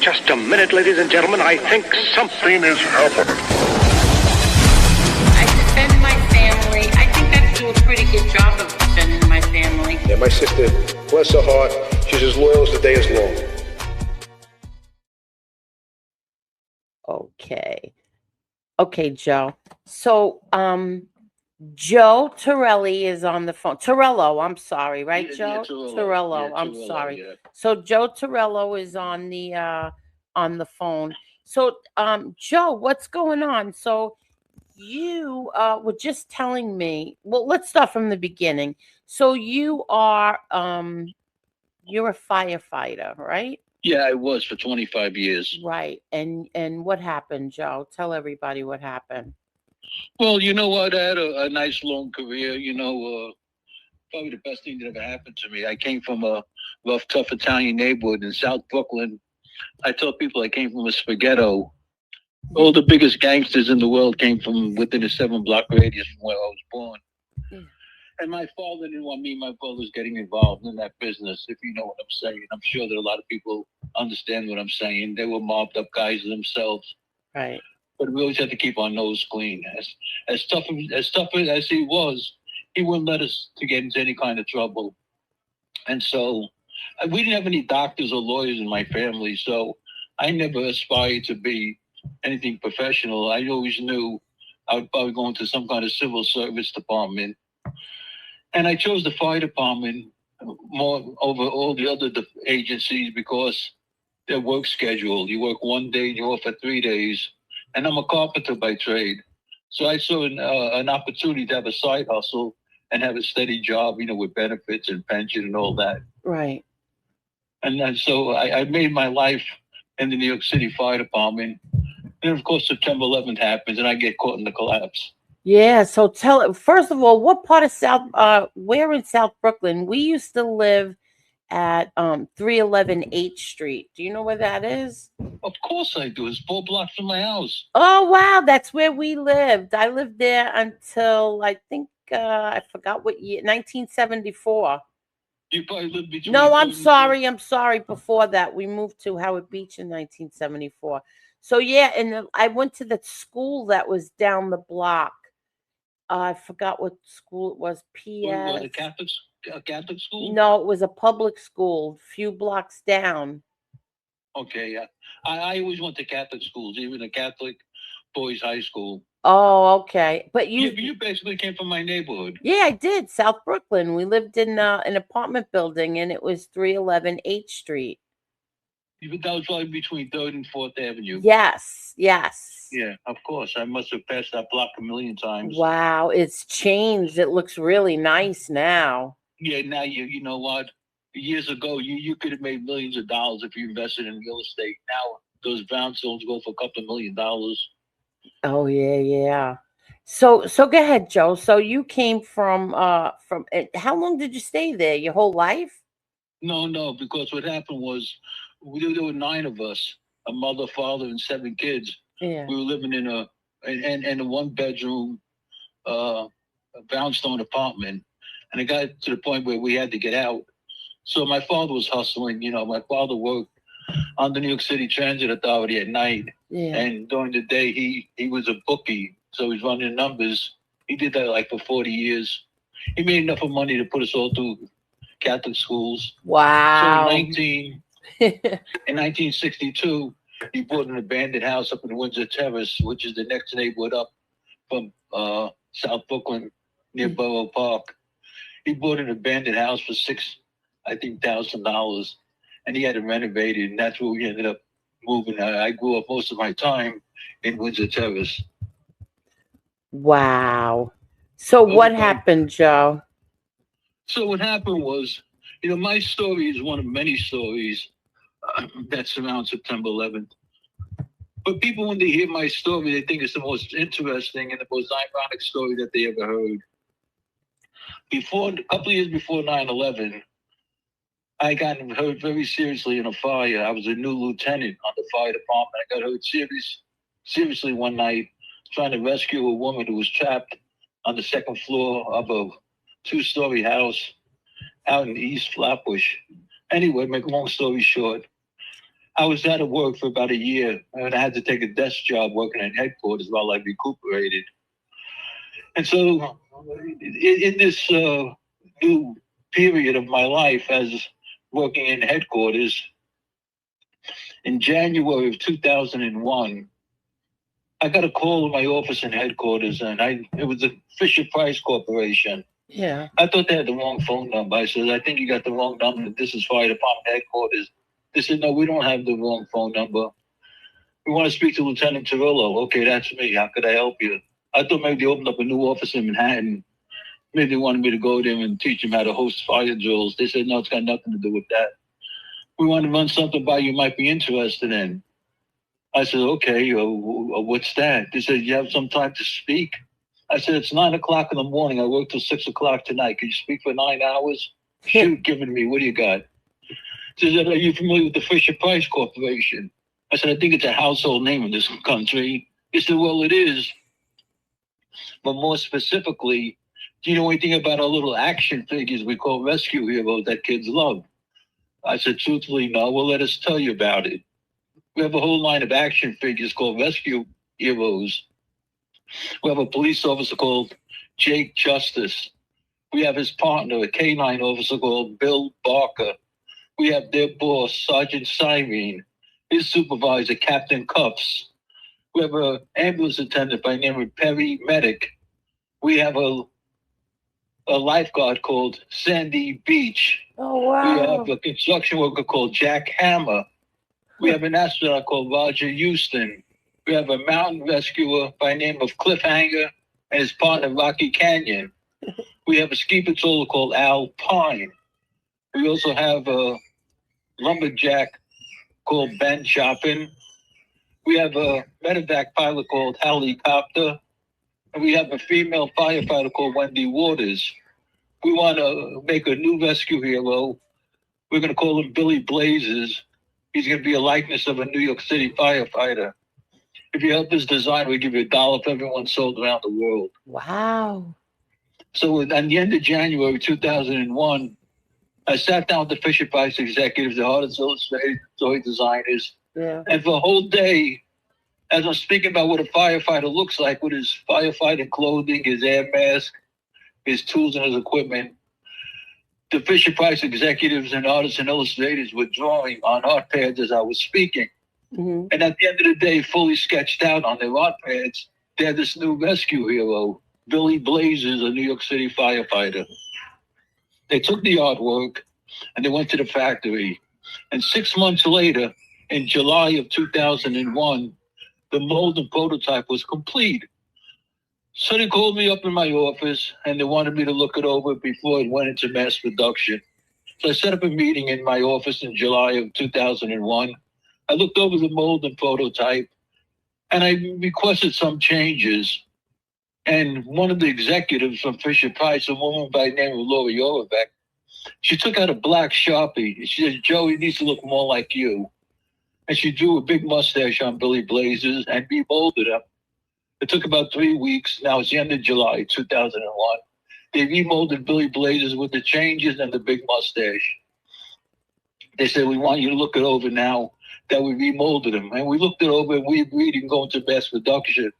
Just a minute, ladies and gentlemen. I think something is happening. I defend my family. I think I do a pretty good job of defending my family. Yeah, my sister, bless her heart, she's as loyal as the day is long. Okay, Joe. So, Joe Torelli is on the phone. Torrillo, I'm sorry, right, Joe? Yeah, Torrillo, Yeah, I'm Torrillo, sorry. yeah. So Joe Torello is on the phone. So, Joe, what's going on? So you were just telling me. Well, let's start from the beginning. So you're a firefighter, right? Yeah, I was for 25 years. Right. And what happened, Joe? Tell everybody what happened. Well, you know what? I had a nice long career. Probably the best thing that ever happened to me. I came from a rough, tough Italian neighborhood in South Brooklyn. I tell people I came from a spaghetto. All the biggest gangsters in the world came from within a 7-block radius from where I was born. And my father didn't want me and my brothers getting involved in that business, if you know what I'm saying. I'm sure that a lot of people understand what I'm saying. They were mobbed up guys themselves. Right. But we always had to keep our nose clean. As tough as he was, he wouldn't let us to get into any kind of trouble. And so we didn't have any doctors or lawyers in my family, so I never aspired to be anything professional. I always knew I would probably go into some kind of civil service department. And I chose the fire department more over all the other agencies because their work schedule. You work one day and you're off for 3 days. And I'm a carpenter by trade. So I saw an opportunity to have a side hustle and have a steady job, with benefits and pension and all that. Right. And then, so I made my life in the New York City Fire Department. And of course, September 11th happens and I get caught in the collapse. Yeah, so first of all, what part of where in South Brooklyn? We used to live at 311 H Street. Do you know where that is? Of course I do. It's 4 blocks from my house. Oh, wow, that's where we lived. I lived there until I think I forgot what year, 1974. You probably lived between. No, I'm sorry. Before that, we moved to Howard Beach in 1974. So yeah, and I went to the school that was down the block. I forgot what school it was. Was it a Catholic school? No, it was a public school, few blocks down. Okay, yeah. I always went to Catholic schools, even a Catholic boys' high school. Oh, okay. But you basically came from my neighborhood. Yeah, I did. South Brooklyn. We lived in an apartment building, and it was 311 H Street. That was probably between 3rd and 4th Avenue. Yes. Yeah, of course. I must have passed that block a million times. Wow, it's changed. It looks really nice now. Yeah, now you know what? Years ago, you could have made millions of dollars if you invested in real estate. Now those brownstones go for a couple of $1 million. Oh yeah. So go ahead, Joe. So you came from how long did you stay there? Your whole life? No, because what happened was there were 9 of us, a mother, father, and 7 kids. Yeah. We were living in a 1-bedroom brownstone apartment, and it got to the point where we had to get out. So my father was hustling. My father worked on the New York City Transit Authority at night, and during the day he was a bookie, so he's running numbers. He did that like for 40 years. He made enough of money to put us all through Catholic schools. Wow. So in 1962, he bought an abandoned house up in Windsor Terrace, which is the next neighborhood up from South Brooklyn near Borough Park. He bought an abandoned house for $6,000, and he had it renovated, and that's where we ended up moving. I grew up most of my time in Windsor Terrace. Wow. So what happened, Joe? So what happened was, my story is one of many stories that surround September 11th. But people, when they hear my story, they think it's the most interesting and the most ironic story that they ever heard. A couple of years before 9/11, I got hurt very seriously in a fire. I was a new lieutenant on the fire department. I got hurt seriously one night trying to rescue a woman who was trapped on the 2nd floor of a 2-story house out in East Flatbush. Anyway, make a long story short, I was out of work for about a year, and I had to take a desk job working at headquarters while I recuperated. And so, in this new period of my life as working in headquarters, in January of 2001, I got a call in my office in headquarters, and it was the Fisher Price Corporation. Yeah. I thought they had the wrong phone number. I said, I think you got the wrong number. This is fire department headquarters. They said, no, we don't have the wrong phone number. We want to speak to Lieutenant Torrillo. Okay, that's me. How could I help you? I thought maybe they opened up a new office in Manhattan. Maybe they wanted me to go there and teach them how to host fire drills. They said, no, it's got nothing to do with that. We want to run something by you might be interested in. I said, okay, what's that? They said, you have some time to speak? I said, it's 9 o'clock in the morning. I work till 6 o'clock tonight. Can you speak for 9 hours? Shoot, give it to me. What do you got? She said, are you familiar with the Fisher Price Corporation? I said, I think it's a household name in this country. He said, well, it is. But more specifically, do you know anything about our little action figures we call rescue heroes that kids love? I said, truthfully, no. Well, let us tell you about it. We have a whole line of action figures called rescue heroes. We have a police officer called Jake Justice. We have his partner, a K-9 officer called Bill Barker. We have their boss, Sergeant Cyrene. His supervisor, Captain Cuffs. We have an ambulance attendant by the name of Perry Medic. We have a lifeguard called Sandy Beach. Oh, wow. We have a construction worker called Jack Hammer. We have an astronaut called Roger Houston. We have a mountain rescuer by the name of Cliffhanger and his partner, Rocky Canyon. We have a ski patroller called Al Pine. We also have a lumberjack called Ben Chopin. We have a medevac pilot called Helicopter. And we have a female firefighter called Wendy Waters. We want to make a new rescue hero. We're going to call him Billy Blazes. He's going to be a likeness of a New York City firefighter. If you help us design, we give you $1 for everyone sold around the world. Wow. So at the end of January 2001, I sat down with the Fisher Price executives, the artists, illustrators, toy designers, and for a whole day, as I'm speaking about what a firefighter looks like with his firefighter clothing, his air mask, his tools and his equipment, the Fisher Price executives and artists and illustrators were drawing on art pads as I was speaking. Mm-hmm. And at the end of the day, fully sketched out on their art pads, they had this new rescue hero, Billy Blazes, a New York City firefighter. They took the artwork and they went to the factory. And 6 months later, in July of 2001, the mold and prototype was complete. So they called me up in my office and they wanted me to look it over before it went into mass production. So I set up a meeting in my office in July of 2001. I looked over the mold and prototype and I requested some changes. And one of the executives from Fisher Price, a woman by the name of Laura Yorovec, she took out a black Sharpie. She said, Joe, he needs to look more like you. And she drew a big mustache on Billy Blazes and remolded him. It took about 3 weeks. Now it's the end of July 2001. They remolded Billy Blazes with the changes and the big mustache. They said, we want you to look it over now that we remolded him. And we looked it over and we agreed to go into mass production.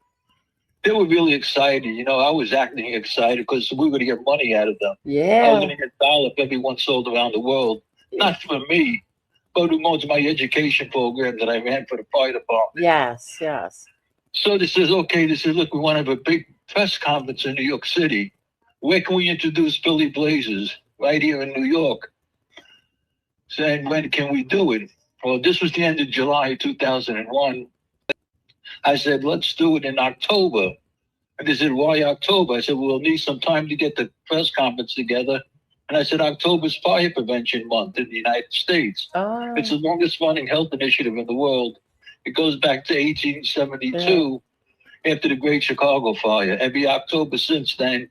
They were really excited. You know, I was acting excited because we were going to get money out of them. Yeah. I was going to get $1 for everyone sold around the world. Not for me, but it was my education program that I ran for the fire department. Yes, yes. So this says, okay, this is, look, we want to have a big press conference in New York City. Where can we introduce Billy Blazes? Right here in New York. Saying, when can we do it? Well, this was the end of July 2001. I said, let's do it in October. And they said, why October? I said, we'll need some time to get the press conference together. And I said, October's Fire Prevention Month in the United States. Oh. It's the longest running health initiative in the world. It goes back to 1872 after the Great Chicago Fire. Every October since then,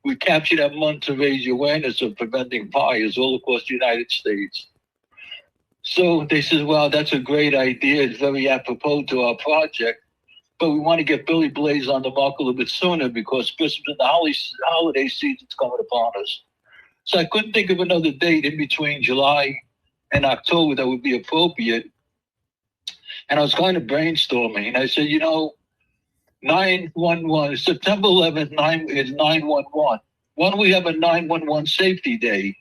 we captured that month to raise awareness of preventing fires all across the United States. So they said, well, that's a great idea. It's very apropos to our project. But we want to get Billy Blaze on the market a little bit sooner because Christmas and the holiday season's coming upon us. So I couldn't think of another date in between July and October that would be appropriate. And I was kind of brainstorming, and I said, 911, September 11th, 9 is 911. Why don't we have a 911 safety day?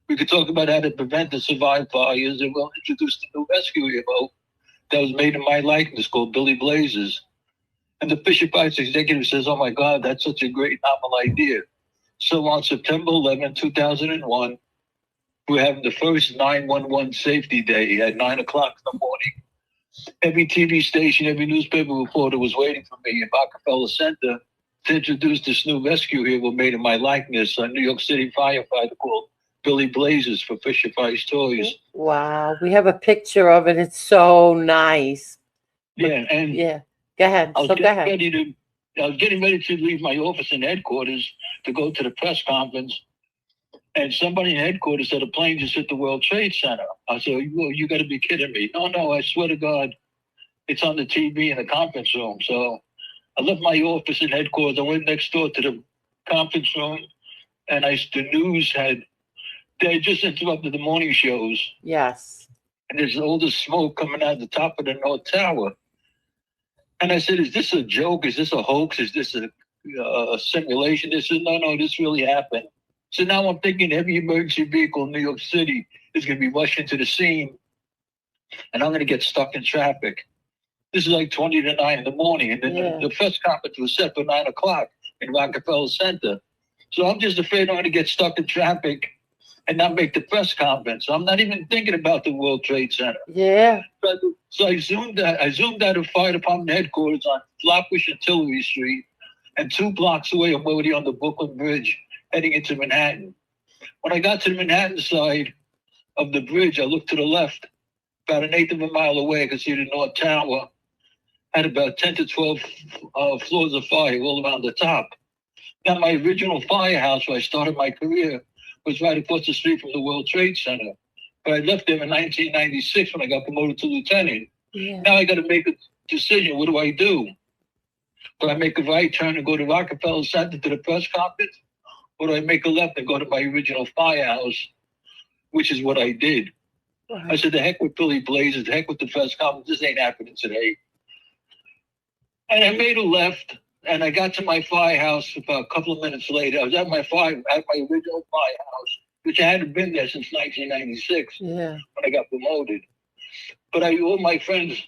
We could talk about how to prevent and survive fires, and we'll introduce the new rescue boat that was made in my likeness called Billy Blazes. And the Bishop Ice executive says, oh my God, that's such a great novel idea. So on September 11, 2001, we're having the first 911 safety day at 9 o'clock in the morning. Every TV station, every newspaper reporter was waiting for me in Rockefeller Center to introduce this new rescue hero made in my likeness, a New York City firefighter called Billy Blazes for Fisher Price Toys. Wow, we have a picture of it. It's so nice. Yeah, and yeah, go ahead. I was getting ready to leave my office in headquarters to go to the press conference, and somebody in headquarters said a plane just hit the World Trade Center. I said, you got to be kidding me. No, I swear to God, it's on the TV in the conference room. So I left my office in headquarters. I went next door to the conference room, and the news they just interrupted the morning shows. Yes. And there's all this smoke coming out of the top of the North Tower. And I said, is this a joke? Is this a hoax? Is this a simulation? They said, no, this really happened. So now I'm thinking every emergency vehicle in New York City is going to be rushing to the scene, and I'm going to get stuck in traffic. This is like 20 to 9 in the morning, and then the press conference was set for 9 o'clock in Rockefeller Center. So I'm just afraid I'm going to get stuck in traffic and not make the press conference. I'm not even thinking about the World Trade Center. Yeah. So I zoomed out of fire department headquarters on Flatbush and Tillery Street, and 2 blocks away, I'm already on the Brooklyn Bridge, heading into Manhattan. When I got to the Manhattan side of the bridge, I looked to the left. About an eighth of a mile away, I could see the North Tower. Had about 10 to 12 floors of fire all around the top. Now, my original firehouse where I started my career was right across the street from the World Trade Center. But I left there in 1996 when I got promoted to lieutenant. Yeah. Now I got to make a decision. What do I do? Do I make a right turn and go to Rockefeller Center to the press conference? Or do I make a left and go to my original firehouse, which is what I did. Right. I said, the heck with Billy Blazes, the heck with the press conference. This ain't happening today. And I made a left, and I got to my firehouse about a couple of minutes later. I was at my original firehouse, which I hadn't been there since 1996 when I got promoted. But all my friends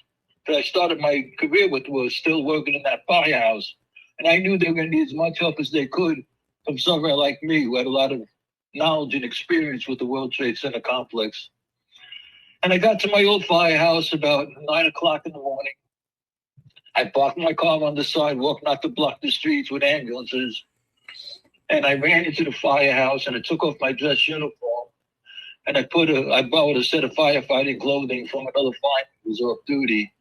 that I started my career with were still working in that firehouse. And I knew they were going to need as much help as they could from somewhere like me, who had a lot of knowledge and experience with the World Trade Center complex. And I got to my old firehouse about 9 o'clock in the morning. I parked my car on the sidewalk, not to block the streets with ambulances. And I ran into the firehouse, and I took off my dress uniform. And I borrowed a set of firefighting clothing from another fireman who was off duty,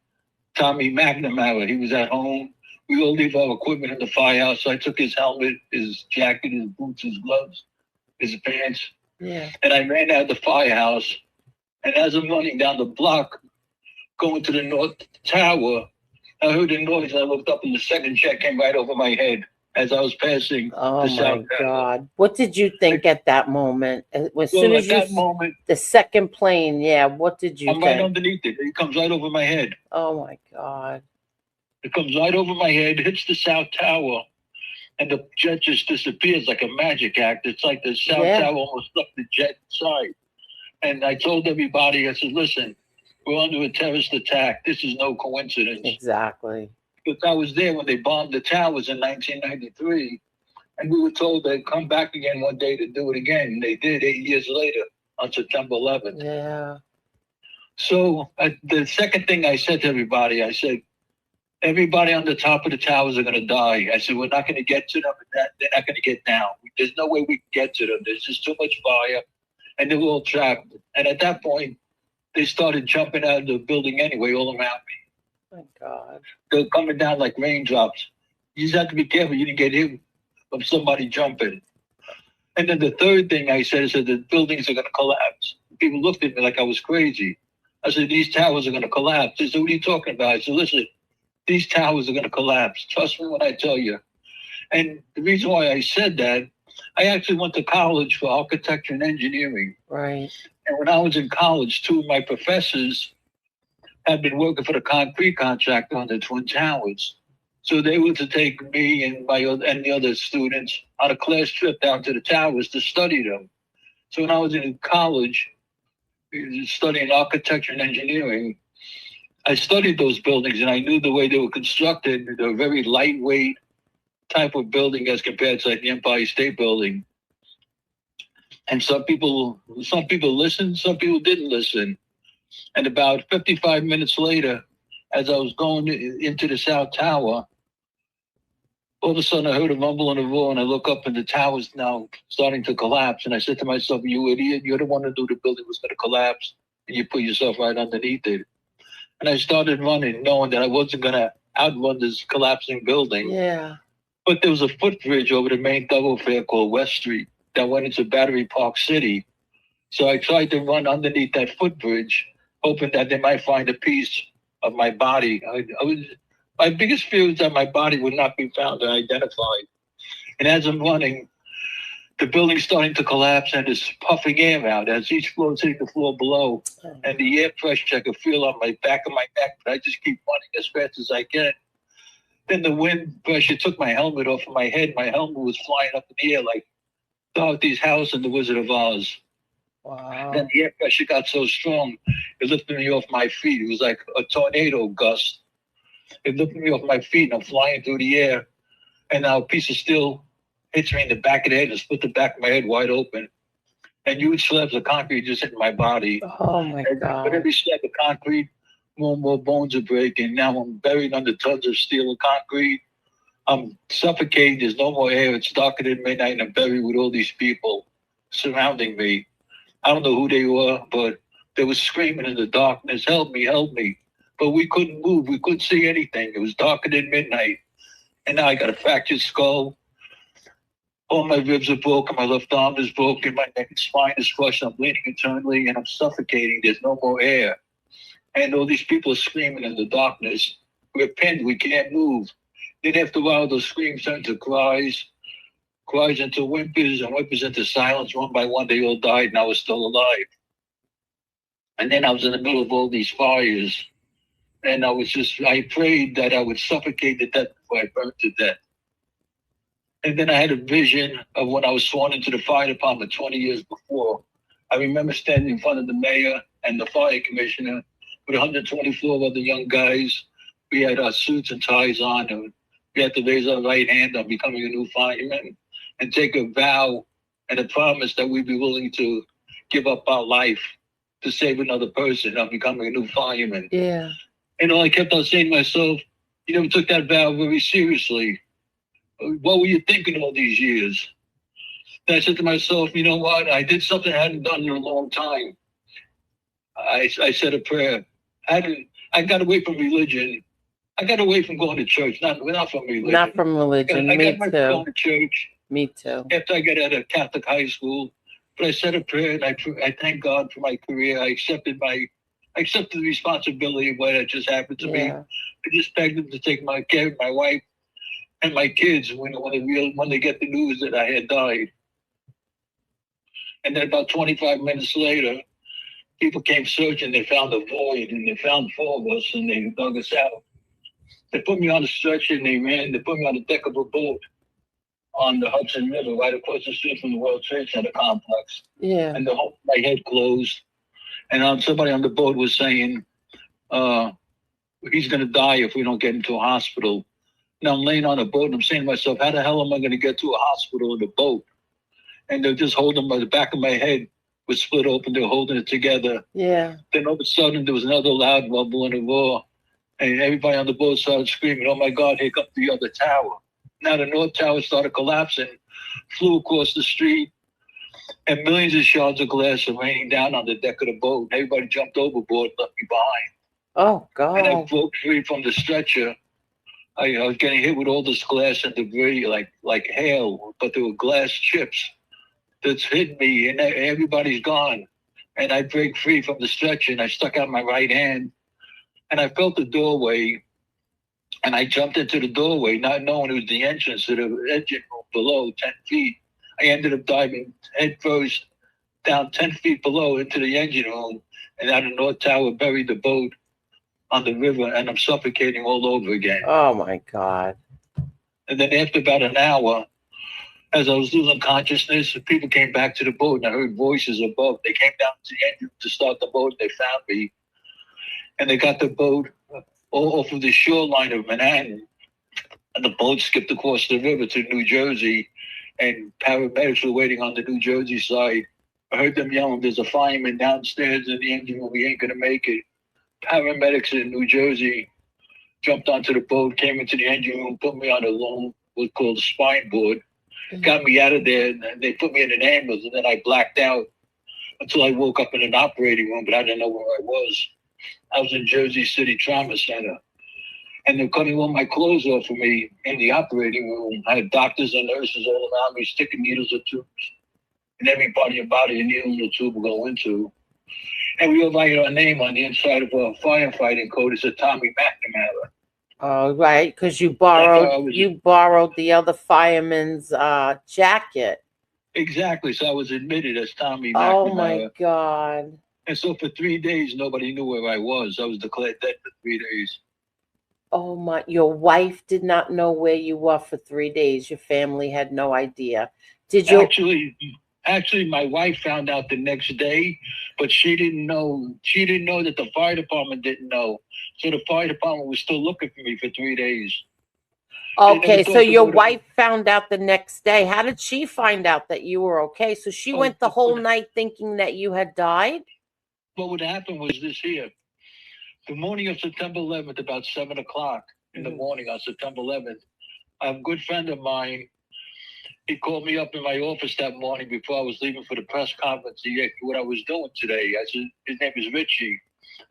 Tommy McNamara. He was at home. We all leave our equipment in the firehouse. So I took his helmet, his jacket, his boots, his gloves, his pants. Yeah. And I ran out of the firehouse. And as I'm running down the block, going to the North Tower, I heard a noise, and I looked up, and the second jet came right over my head as I was passing the South Tower. God. What did you think at that moment? As soon as the second plane, what did you think? I'm right underneath it. It comes right over my head. Oh, my God. It comes right over my head, hits the South Tower, and the jet just disappears like a magic act. It's like the South Tower almost stuck the jet inside. And I told everybody, I said, listen, we're under a terrorist attack. This is no coincidence. Exactly. Because I was there when they bombed the towers in 1993, and we were told they'd come back again one day to do it again. And they did 8 years later on September 11th. Yeah. So the second thing I said to everybody, I said, everybody on the top of the towers are going to die. I said, we're not going to get to them. They're not going to get down. There's no way we can get to them. There's just too much fire, and they're all trapped. And at that point, they started jumping out of the building anyway, all around me. My God. They're coming down like raindrops. You just have to be careful you didn't get hit from somebody jumping. And then the third thing I said is that the buildings are going to collapse. People looked at me like I was crazy. I said, these towers are going to collapse. They said, what are you talking about? I said, listen, these towers are going to collapse. Trust me when I tell you. And the reason why I said that, I actually went to college for architecture and engineering. Right. And when I was in college, two of my professors had been working for the concrete contractor on the Twin Towers. So they were to take me and and the other students on a class trip down to the towers to study them. So when I was in college, studying architecture and engineering, I studied those buildings and I knew the way they were constructed. They're very lightweight type of building as compared to like the Empire State Building. And some people listened, some people didn't listen. And about 55 minutes later, as I was going into the South Tower, all of a sudden I heard a rumble and a roar, and I look up and the tower's now starting to collapse. And I said to myself, "You idiot, you're the one who knew the building was going to collapse, and you put yourself right underneath it." And I started running, knowing that I wasn't going to outrun this collapsing building. Yeah. But there was a footbridge over the main thoroughfare called West Street that went into Battery Park City. So I tried to run underneath that footbridge, hoping that they might find a piece of my body. My biggest fear was that my body would not be found and identified. And as I'm running, the building's starting to collapse and there's puffing air out as each floor is hitting the floor below. And the air pressure I could feel on my back of my neck, but I just keep running as fast as I can. Then the wind pressure took my helmet off of my head. My helmet was flying up in the air like Dorothy's house in The Wizard of Oz. Wow. Then the air pressure got so strong, it lifted me off my feet. It was like a tornado gust. It lifted me off my feet, and I'm flying through the air. And now a piece of steel hits me in the back of the head and split the back of my head wide open. And huge slabs of concrete just hit my body. Oh my God. But every slab of concrete, more and more bones are breaking. Now I'm buried under tons of steel and concrete. I'm suffocating. There's no more air. It's darker than midnight, and I'm buried with all these people surrounding me. I don't know who they were, but they were screaming in the darkness, "Help me, help me." But we couldn't move. We couldn't see anything. It was darker than midnight. And now I got a fractured skull. All my ribs are broken. My left arm is broken. My neck and spine is crushed. I'm bleeding internally, and I'm suffocating. There's no more air. And all these people are screaming in the darkness. We're pinned. We can't move. Then after a while, those screams turn to cries, cries into whimpers, and whimpers into silence. One by one, they all died, and I was still alive. And then I was in the middle of all these fires. And I prayed that I would suffocate to death before I burned to death. And then I had a vision of when I was sworn into the fire department 20 years before. I remember standing in front of the mayor and the fire commissioner with 124 other young guys. We had our suits and ties on, and we had to raise our right hand on becoming a new fireman and take a vow and a promise that we'd be willing to give up our life to save another person on becoming a new fireman. Yeah. And I kept on saying to myself, you never took that vow very seriously. What were you thinking all these years? And I said to myself, you know what? I did something I hadn't done in a long time. I said a prayer. I got away from religion. I got away from going to church, not from religion. Not from religion. I Me got away from too. going to church. Me too. After I got out of Catholic high school, but I said a prayer and I thank God for my career. I accepted the responsibility of what had just happened to me. I just begged them to take care of my wife and my kids when they get the news that I had died. And then about 25 minutes later, people came searching. They found a void, and they found four of us, and they dug us out. They put me on a stretcher, and they put me on the deck of a boat on the Hudson River, right across the street from the World Trade Center complex. Yeah. And my head closed. And somebody on the boat was saying, he's going to die if we don't get him to a hospital. Now I'm laying on a boat, and I'm saying to myself, how the hell am I going to get to a hospital in a boat? And they're just holding by the back of my head was split open. They were holding it together. Yeah. Then all of a sudden, there was another loud rumble and a roar. And everybody on the boat started screaming, oh, my God, here comes the other tower. Now the North Tower started collapsing, flew across the street, and millions of shards of glass are raining down on the deck of the boat. And everybody jumped overboard and left me behind. Oh, God. And I broke free from the stretcher. I was getting hit with all this glass and debris like hail, but there were glass chips that's hit me, and everybody's gone. And I break free from the stretcher, and I stuck out my right hand, and I felt the doorway, and I jumped into the doorway, not knowing it was the entrance to the engine room below 10 feet. I ended up diving head first down 10 feet below into the engine room, and out of North Tower buried the boat. on the river, and I'm suffocating all over again. Oh my God. And then after about an hour, as I was losing consciousness, people came back to the boat, and I heard voices above. They came down to the engine to start the boat. They found me, and they got the boat off of the shoreline of Manhattan. And the boat skipped across the river to New Jersey, and paramedics were waiting on the New Jersey side. I heard them yelling, "There's a fireman downstairs in the engine room. We ain't gonna make it." Paramedics in New Jersey jumped onto the boat, came into the engine room, put me on a long, what's called a spine board, got me out of there, and they put me in an ambulance, and then I blacked out until I woke up in an operating room, but I didn't know where I was. I was in Jersey City Trauma Center, and they're cutting all my clothes off of me in the operating room. I had doctors and nurses all around me, sticking needles and tubes, and every part of your body a needle and a tube will go into. And we all write our name on the inside of a firefighting coat. It said Tommy McNamara. Oh, right, because you borrowed the other fireman's jacket. Exactly. So I was admitted as Tommy McNamara. Oh my God. And so for 3 days, nobody knew where I was. I was declared dead for 3 days. Oh my, your wife did not know where you were for 3 days. Your family had no idea. Did you? Actually, my wife found out the next day, but she didn't know. She didn't know that the fire department didn't know. So the fire department was still looking for me for 3 days. Okay, so your wife found out the next day. How did she find out that you were okay? So she went the whole night thinking that you had died? Well, what happened was this here. The morning of September 11th, about 7 o'clock in the morning on September 11th, a good friend of mine, he called me up in my office that morning before I was leaving for the press conference. He asked me what I was doing today. I said, his name is Richie.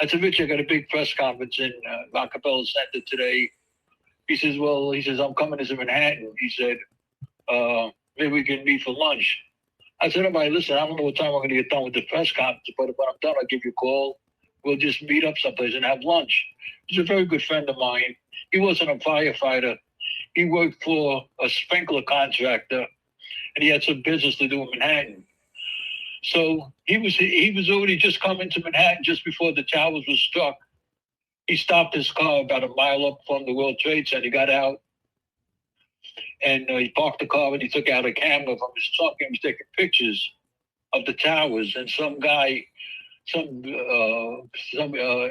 I said, Richie, I got a big press conference in Rockefeller Center today. He says, I'm coming to Manhattan. He said, maybe we can meet for lunch. I said, everybody, listen, I don't know what time I'm going to get done with the press conference, but when I'm done, I'll give you a call. We'll just meet up someplace and have lunch. He's a very good friend of mine. He wasn't a firefighter. He worked for a sprinkler contractor, and he had some business to do in Manhattan. So he was already just coming to Manhattan just before the towers were struck. He stopped his car about a mile up from the World Trade Center. He got out, and he parked the car, and he took out a camera from his truck and was taking pictures of the towers. And some guy, some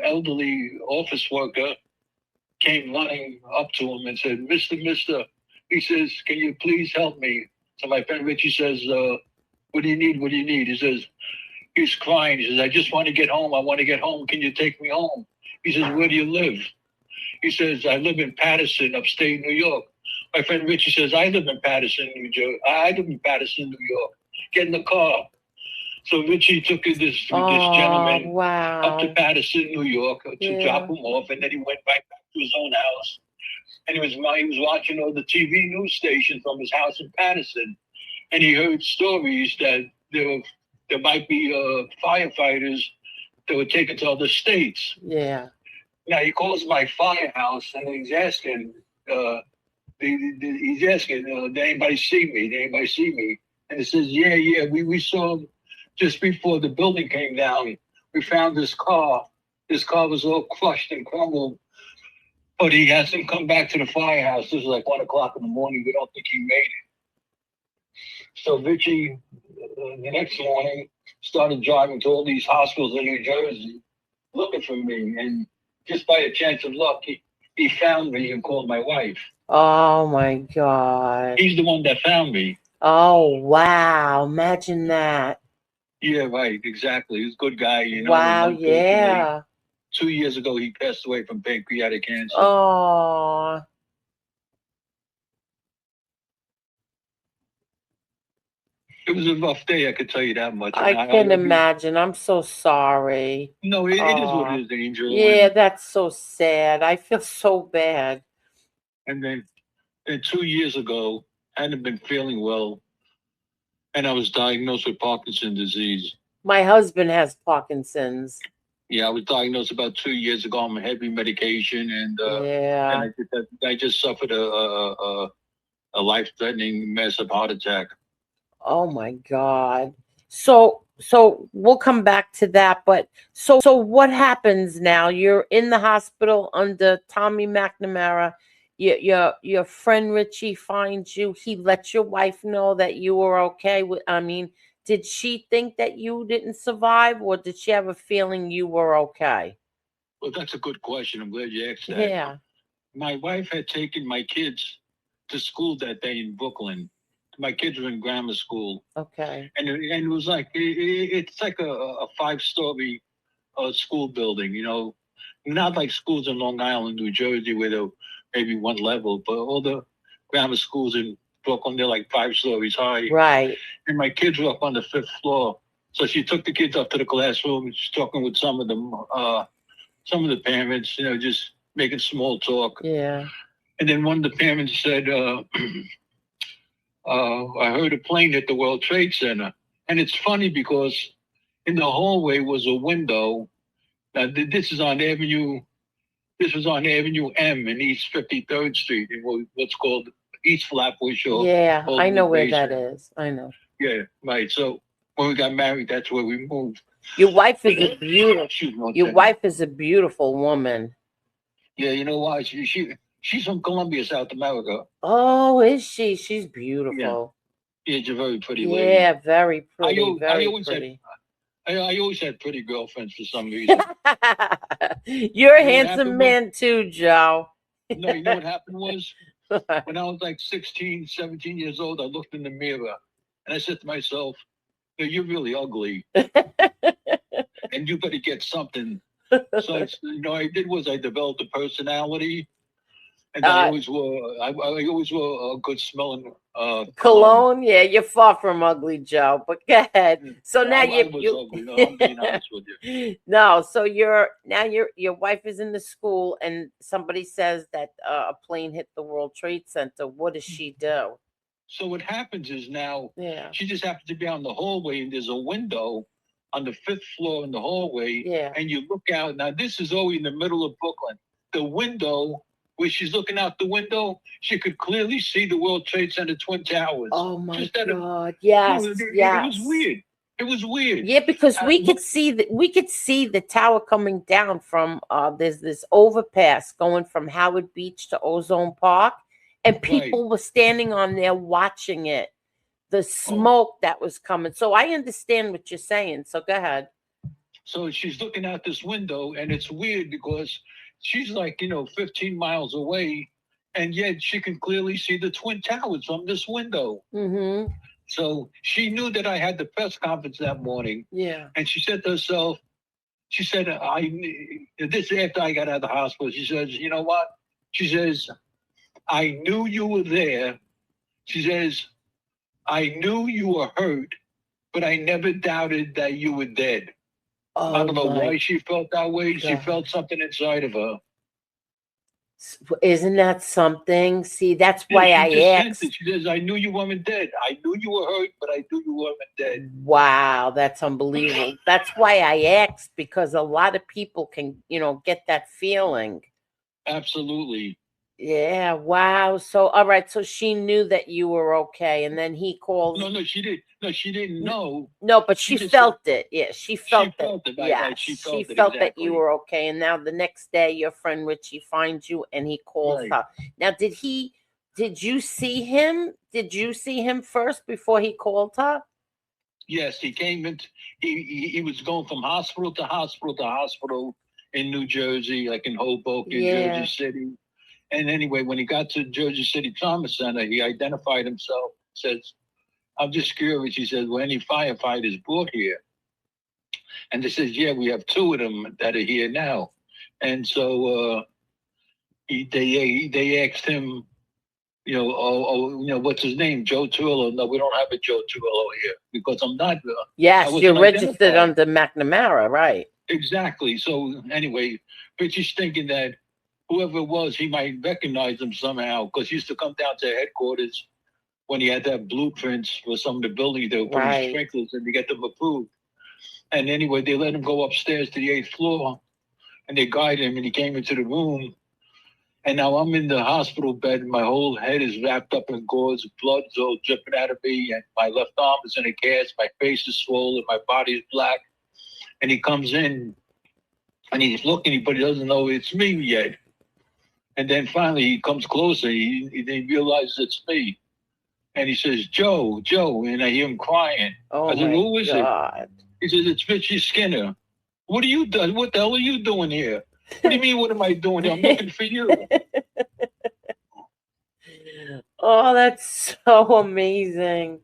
elderly office worker came running up to him and said, Mister, he says, can you please help me? So my friend Richie says, what do you need? What do you need? He says, he's crying. He says, I just want to get home. I want to get home. Can you take me home? He says, where do you live? He says, I live in Paterson, upstate New York. My friend Richie says, I live in Paterson, New Jersey. I live in Paterson, New York. Get in the car. So Richie took this gentleman up to Paterson, New York, to drop him off, and then he went right back to his own house. And he was watching all the TV news stations from his house in Paterson, and he heard stories that there might be firefighters that were taken to other states. Yeah. Now he calls my firehouse, and he's asking, did anybody see me? Did anybody see me? And he says, yeah, we saw him. Just before the building came down, we found this car. This car was all crushed and crumbled, but he hasn't come back to the firehouse. This is like 1 o'clock in the morning. We don't think he made it. So Richie, the next morning, started driving to all these hospitals in New Jersey looking for me. And just by a chance of luck, he found me and called my wife. Oh, my God. He's the one that found me. Oh, wow. Imagine that. Yeah, right. Exactly. He's a good guy. You know. Wow, yeah. 2 years ago, he passed away from pancreatic cancer. Oh. It was a rough day, I could tell you that much. I can imagine. I'm so sorry. No, it is what it is, Angel. Yeah, that's so sad. I feel so bad. And then 2 years ago, I hadn't been feeling well, and I was diagnosed with Parkinson's disease. My husband has Parkinson's. Yeah, I was diagnosed about 2 years ago on heavy medication, and I just suffered a life-threatening massive heart attack. Oh my God! So so we'll come back to that. But so what happens now? You're in the hospital under Tommy McNamara. Your friend Richie finds you. He lets your wife know that you were okay. I mean, did she think that you didn't survive, or did she have a feeling you were okay? Well, that's a good question. I'm glad you asked that. Yeah. My wife had taken my kids to school that day in Brooklyn. My kids were in grammar school, Okay. and it was like it's like a 5-story school building. You know, not like schools in Long Island, New Jersey, where they're maybe one level, but all the grammar schools in Brooklyn, they're like 5 stories high. Right. And my kids were up on the 5th floor. So she took the kids up to the classroom and she's talking with some of them, some of the parents, you know, just making small talk. Yeah. And then one of the parents said, I heard a plane hit the World Trade Center. And it's funny because in the hallway was a window. Now, this is on Avenue. This was on Avenue M in East 53rd Street, in what's called East Flatbush. Yeah, I know where that Basement. is. I know. Yeah, right. So when we got married, that's where we moved. Your wife is a beautiful. Excuse me, Your wife is a beautiful woman. Yeah, you know why? She's from Colombia, South America. Oh, is she? She's beautiful. Yeah, she's a very pretty lady. Yeah, very pretty. I always had pretty girlfriends for some reason. You're a handsome man too, Joe. No, you know what happened was when I was like 16, 17 years old, I looked in the mirror and I said to myself, "No, you're really ugly, and you better get something." So you know, I did was I developed a personality, and I always wore a good smelling cologne. Yeah, you're far from ugly, Joe. But go ahead. So now I was ugly. No, I'm being honest with you. No, so your wife is in the school, and somebody says that a plane hit the World Trade Center. What does she do? So what happens is now, Yeah, she just happens to be on the hallway, and there's a window on the 5th floor in the hallway. Yeah. And you look out. Now this is always in the middle of Brooklyn. The window, where she's looking out the window, she could clearly see the World Trade Center Twin Towers. Oh my God! Yes, yes. It was weird. It was weird. Yeah, because we could see the tower coming down from there's this overpass going from Howard Beach to Ozone Park, and people were standing on there watching it. The smoke that was coming. So I understand what you're saying. So go ahead. So she's looking out this window, and it's weird because she's like, 15 miles away, and yet she can clearly see the Twin Towers from this window. Mm-hmm. So she knew that I had the press conference that morning. Yeah. And she said to herself, this is after I got out of the hospital. She says, you know what? She says, I knew you were there. She says, I knew you were hurt, but I never doubted that you were dead. Oh, I don't know why she felt that way. God. She felt something inside of her. Isn't that something? See, that's why I asked. She says, I knew you weren't dead. I knew you were hurt, but I knew you weren't dead. Wow, that's unbelievable. That's why I asked, because a lot of people can, get that feeling. Absolutely. Yeah, wow. So, all right. So she knew that you were okay, and then he called. No, she didn't. No, she didn't know. No, but she felt it. Yeah, she felt it. Yeah, right. She felt that you were okay. And now the next day, your friend Richie finds you, and he calls her. Now, did you see him? Did you see him first before he called her? Yes, he came in. He was going from hospital to hospital to hospital in New Jersey, like in Hoboken, Jersey City. And anyway, when he got to Jersey City Trauma Center, he identified himself, says, I'm just curious. He says, were any firefighters brought here? And they says, yeah, we have 2 of them that are here now. And so they asked him, what's his name? Joe Torrillo. No, we don't have a Joe Torrillo here because I'm not. Yes, you're registered under McNamara, right? Exactly. So anyway, Richie's thinking that whoever it was, he might recognize him somehow because he used to come down to headquarters when he had to have blueprints for some of the buildings. They were putting sprinklers and to get them approved. And anyway, they let him go upstairs to the 8th floor and they guided him and he came into the room And now I'm in the hospital bed. My whole head is wrapped up in gauze. Blood's all dripping out of me. And my left arm is in a cast. My face is swollen. My body is black. And he comes in and he's looking, but he doesn't know it's me yet. And then finally he comes closer. He realizes it's me. And he says, Joe, Joe. And I hear him crying. Oh, I said, my who is God. it? He says, it's Richie Skinner. What are you doing? What the hell are you doing here? What do you mean, what am I doing here? I'm looking for you. Oh, that's so amazing.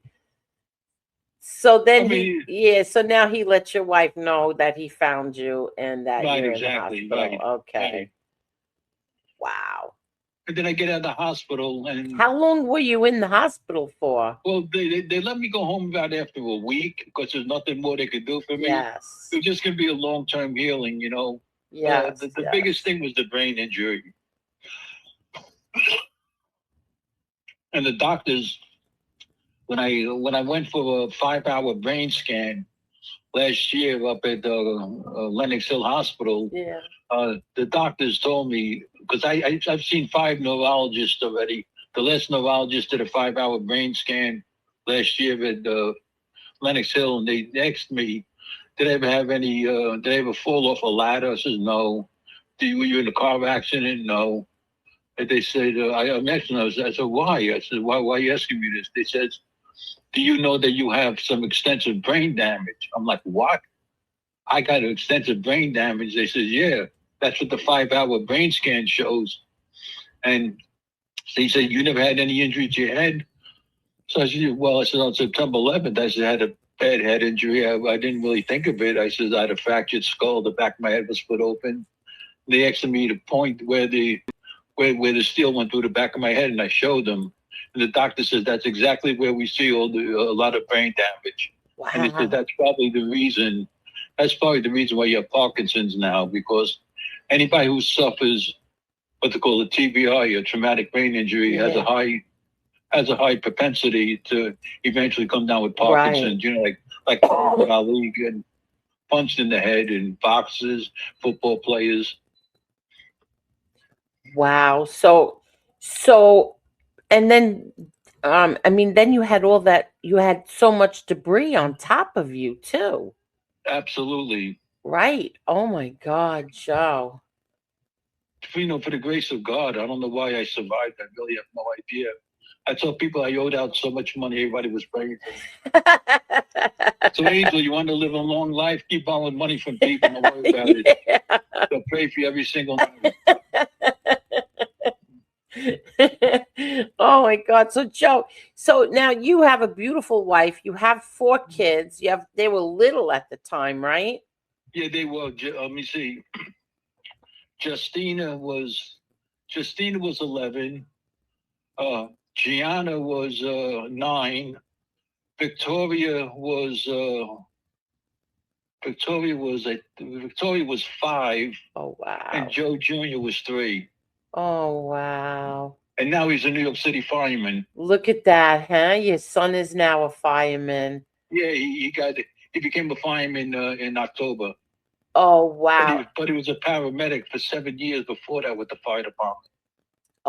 So then so now he let your wife know that he found you and that Right, you're exactly, in the hospital. right, Okay. right. Wow. And then I get out of the hospital. And how long were you in the hospital for? Well, they let me go home about after a week because there's nothing more they could do for me. Yes. It was just going to be a long-term healing, you know. Yes. The biggest thing was the brain injury. And the doctors, when I went for a 5-hour brain scan last year up at Lenox Hill Hospital, the doctors told me, because I've seen 5 neurologists already. The last neurologist did a 5-hour brain scan last year at Lenox Hill, and they asked me, did I ever have any, did I ever fall off a ladder? I said, no. Were you in a car accident? No. And they said, I mentioned, I said, why? I said, why are you asking me this? They said, do you know that you have some extensive brain damage? I'm like, what? I got extensive brain damage. They said, yeah, that's what the 5-hour brain scan shows. And they said, you never had any injury to your head? So I said, well, I said, on September 11th, I said, I had a bad head injury. I didn't really think of it. I said, I had a fractured skull. The back of my head was split open. They asked me to point where the steel went through the back of my head, and I showed them. And the doctor says, that's exactly where we see a lot of brain damage. Wow. And he said, that's probably the reason why you have Parkinson's now, because anybody who suffers what they call a TBI, a traumatic brain injury, has a high propensity to eventually come down with Parkinson's. Right. You know, like Ali getting punched in the head in boxers, football players. Wow. So, and then, I mean, then you had all that. You had so much debris on top of you too. Absolutely. Right. Oh my God, Joe. You know, for the grace of God, I don't know why I survived. I really have no idea. I told people I owed out so much money, everybody was praying for me. So, Angel, you want to live a long life? Keep borrowing money from people. Don't worry about it. They'll pray for you every single night. Oh my God. So, Joe, now you have a beautiful wife. You have 4 kids. They were little at the time, right? Yeah, they were. Let me see. Justina was 11. Gianna was 9. Victoria was 5. Oh wow. And Joe Jr. was 3. Oh wow. And now he's a New York City fireman. Look at that, huh? Your son is now a fireman. Yeah, he became a fireman in October. Oh wow. But he was a paramedic for 7 years before that with the fire department.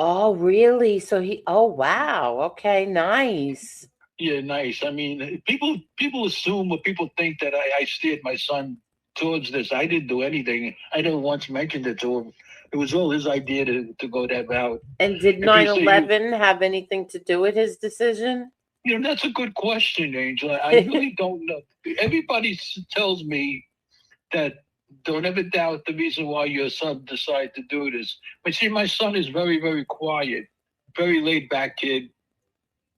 Oh really? So oh wow. Okay, nice. Yeah, nice. I mean, people assume or people think that I steered my son towards this. I didn't do anything. I never once mentioned it to him. It was all his idea to go that route. And did 9/11 have anything to do with his decision? You know, that's a good question, Angel. I really don't know. Everybody tells me that don't ever doubt the reason why your son decided to do this. But see, my son is very, very quiet, very laid back kid.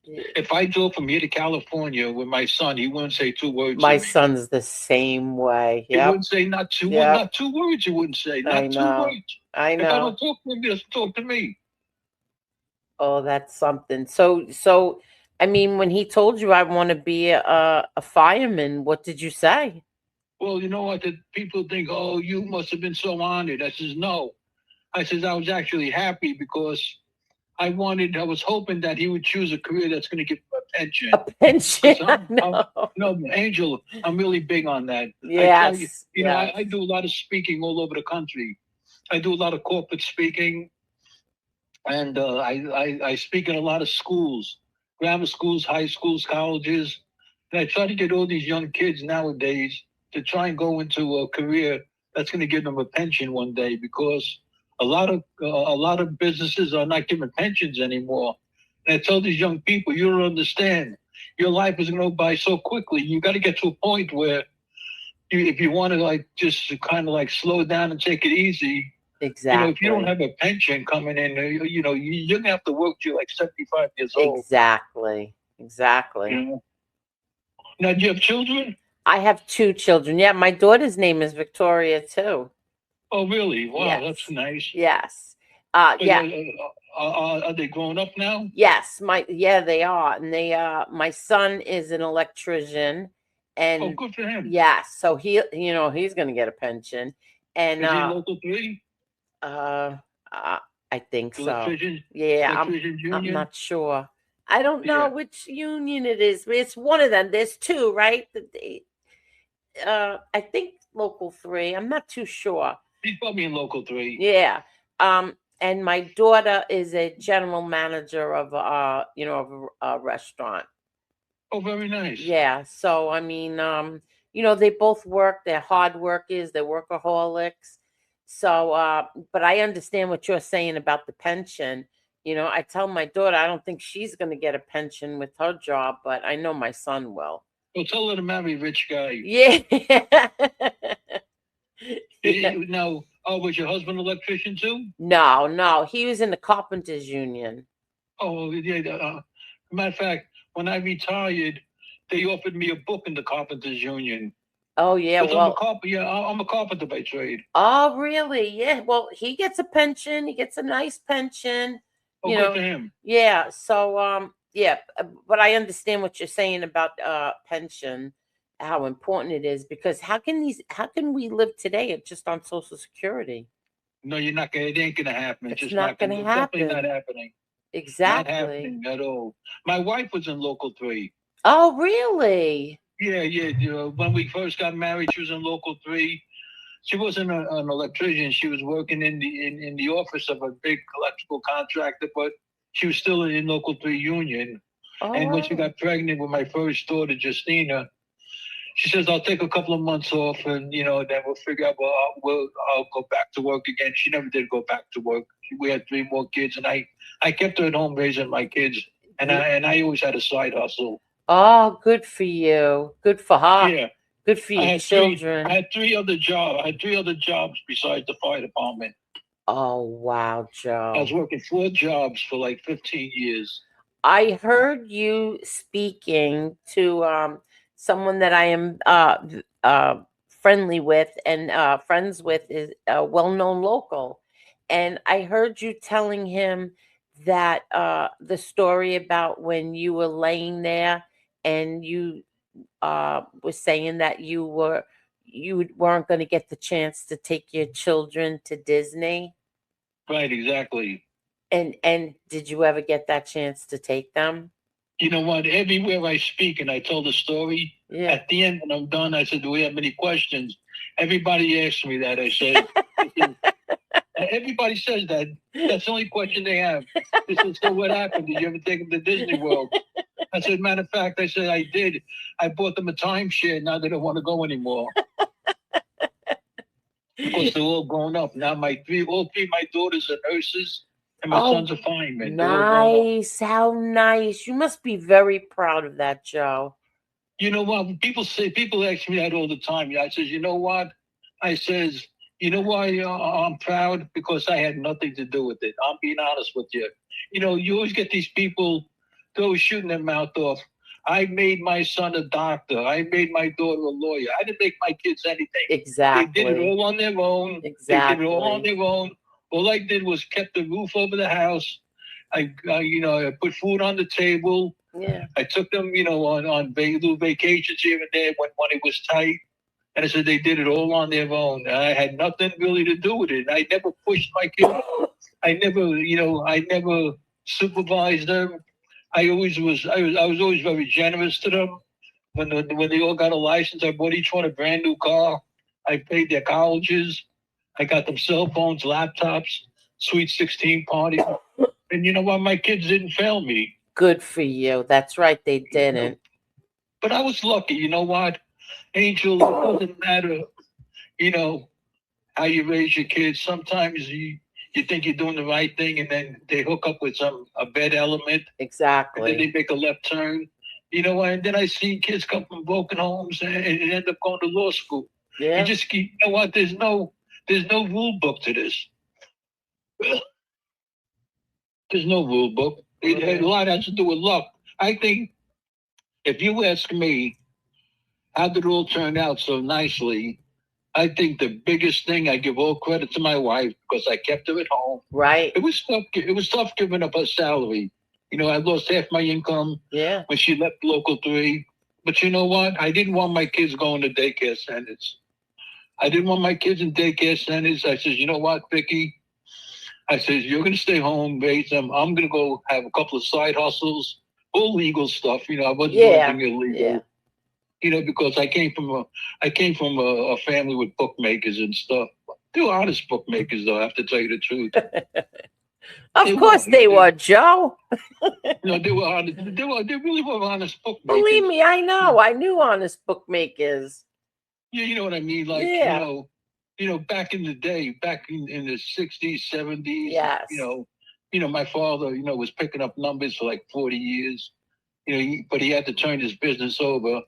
If I drove from here to California with my son, he wouldn't say 2 words. My son's the same way. He wouldn't say not 2 words. He wouldn't say not 2 words. I know. If I don't talk to him, he doesn't talk to me. Oh, that's something. So, I mean, when he told you I want to be a fireman, what did you say? Well, you know what? The people think, oh, you must have been so honored. I says, no. I says, I was actually happy because I was hoping that he would choose a career that's going to give him a pension. A pension? No, Angel, I'm really big on that. Yes. You know, I do a lot of speaking all over the country. I do a lot of corporate speaking. and I speak in a lot of schools, grammar schools, high schools, colleges, and I try to get all these young kids nowadays to try and go into a career that's going to give them a pension one day, because a lot of businesses are not giving pensions anymore. And I tell these young people, you don't understand. Your life is going to go by so quickly. You got to get to a point where if you want to like just kind of like slow down and take it easy, Exactly. if you don't have a pension coming in, you're gonna have to work till like 75 years old. Exactly. Now, do you have children? I have 2 children. Yeah, my daughter's name is Victoria too. Oh, really? Wow, Yes. that's nice. Yes. But, Yeah. are they grown up now? Yes, they are. And my son is an electrician, and Oh, good for him. yeah, so he's going to get a pension. And Is he local 3? I think so. Electrician? Yeah, Electrician I'm Union? not sure. I don't know Yeah. which union it is, but it's one of them. There's 2, right? I think local 3. I'm not too sure. He's probably in local 3. Yeah. And my daughter is a general manager of a restaurant. Oh, very nice. Yeah. So I mean, they both work. They're hard workers. They're workaholics. So, but I understand what you're saying about the pension. I tell my daughter I don't think she's going to get a pension with her job, but I know my son will. Well, tell her to marry a rich guy. Yeah. Now, was your husband an electrician too? No, he was in the carpenters union. Oh, yeah. Matter of fact, when I retired, they offered me a book in the carpenters union. Oh yeah, well, I'm a carpenter by trade. Oh really? Yeah. Well, he gets a pension. He gets a nice pension. Oh, good for him. Yeah. So yeah, but I understand what you're saying about pension, how important it is, because how can we live today just on Social Security? No, you're not gonna. It ain't gonna happen. It's just not gonna happen. Definitely not happening. Exactly. Not happening at all. My wife was in local 3. Oh really? Yeah. When we first got married, she was in local 3. She wasn't an electrician. She was working in the office of a big electrical contractor, but she was still in local 3 union. Oh, and when she wow. got pregnant with my first daughter, Justina, she says, "I'll take a couple of months off, and then we'll figure out. Well, I'll go back to work again." She never did go back to work. We had 3 more kids, and I kept her at home raising my kids, and I always had a side hustle. Oh, good for you. Good for her. Yeah. Good for your children. I had 3 other jobs. I had 3 other jobs besides the fire department. Oh, wow, Joe. I was working 4 jobs for like 15 years. I heard you speaking to someone that I am friendly with and friends with, is a well-known local. And I heard you telling him that the story about when you were laying there and you was saying that you weren't going to get the chance to take your children to Disney. Right, exactly. And did you ever get that chance to take them? You know what? Everywhere I speak and I tell the story, at the end when I'm done, I said, "Do we have any questions?" Everybody asks me that. I said, everybody says that. That's the only question they have. They said, "So what happened? Did you ever take them to Disney World?" I said, "Matter of fact," I said, "I did. I bought them a timeshare. Now they don't want to go anymore." Because they're all grown up. Now all three of my daughters are nurses and my son's a fireman. Nice. How nice. You must be very proud of that, Joe. You know what? People ask me that all the time. I says, "You know what?" I says, "You know why I'm proud? Because I had nothing to do with it. I'm being honest with you. You always get these people, they're always shooting their mouth off. I made my son a doctor. I made my daughter a lawyer. I didn't make my kids anything. Exactly. They did it all on their own. Exactly. They did it all on their own. All I did was kept the roof over the house. I put food on the table. Yeah. I took them, on little vacations here and there when money was tight. And I said they did it all on their own. I had nothing really to do with it. I never pushed my kids. I never supervised them. I was always very generous to them. When they all got a license, I bought each one a brand new car. I paid their colleges. I got them cell phones, laptops. Sweet 16 party. And you know what? My kids didn't fail me. Good for you. That's right. They You know, didn't. but I was lucky. You know what, Angel? It doesn't matter. You know how you raise your kids. Sometimes you think you're doing the right thing, and then they hook up with a bad element, and then Exactly. they make a left turn. You know, and then I see kids come from broken homes and end up going to law school. You Yeah. just keep. You know what? There's no rule book to this. There's no rule book. A lot has to do with luck. I think if you ask me, how did it all turn out so nicely? I think the biggest thing, I give all credit to my wife because I kept her at home. Right. It was tough. It was tough giving up her salary. You know, I lost half my income Yeah. when she left Local 3. But you know what? I didn't want my kids going to daycare centers. I didn't want my kids in daycare centers. I said, you know what, Vicky? I said, you're going to stay home, raise them. I'm going to go have a couple of side hustles, all legal stuff. You know, I wasn't doing Yeah. anything illegal. Yeah. You know, because I came from a family with bookmakers and stuff. They were honest bookmakers, though. I have to tell you the truth. Of course they were, Joe. No, they were honest. They really were honest bookmakers. Believe me, I know. I knew honest bookmakers. Yeah, you know what I mean. Like Yeah. you know, back in the day, back in the 60s, 70s. Yes. You know, my father, you know, was picking up numbers for like 40 years. You know, but he had to turn his business over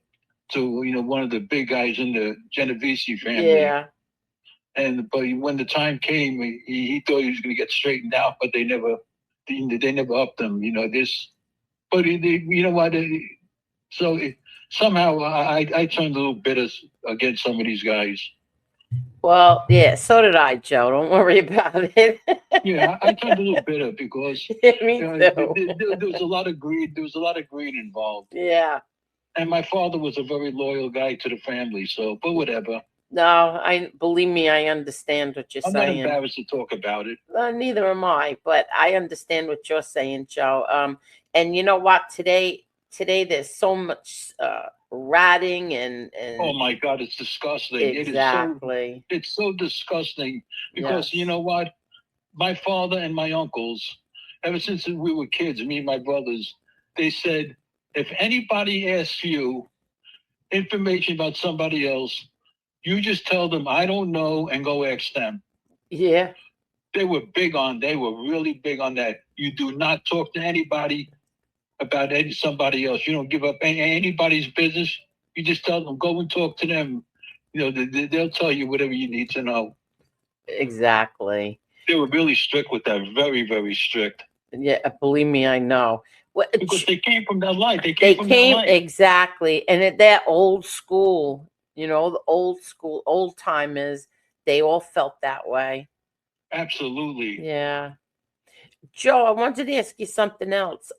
to, you know, one of the big guys in the Genovese family. Yeah. But when the time came, he thought he was going to get straightened out, but they never upped him. You know you know what? Somehow I turned a little bitter against some of these guys. Well, yeah, so did I, Joe. Don't worry about it. Yeah, I turned a little bitter because Me you know, too. there was a lot of greed. There was a lot of greed involved. Yeah. And my father was a very loyal guy to the family. So, but whatever. No, believe me, I understand what you're I'm not saying. embarrassed to talk about it. Neither am I, but I understand what you're saying, Joe. And you know what? Today there's so much ratting and Oh my God, it's disgusting. exactly. It's so disgusting because Yes. you know what? My father and my uncles, ever since we were kids, me and my brothers, they said, if anybody asks you information about somebody else, you just tell them, I don't know, and go ask them. Yeah. They were really big on that. You do not talk to anybody about somebody else. You don't give up anybody's business. You just tell them, go and talk to them. You know, they'll tell you whatever you need to know. Exactly. They were really strict with that, very, very strict. Yeah, believe me, I know. Because they came from that life. They They came from came that life. exactly, and at that old school, you know, the old school, old timers, they all felt that way. Absolutely. Yeah. Joe, I wanted to ask you something else.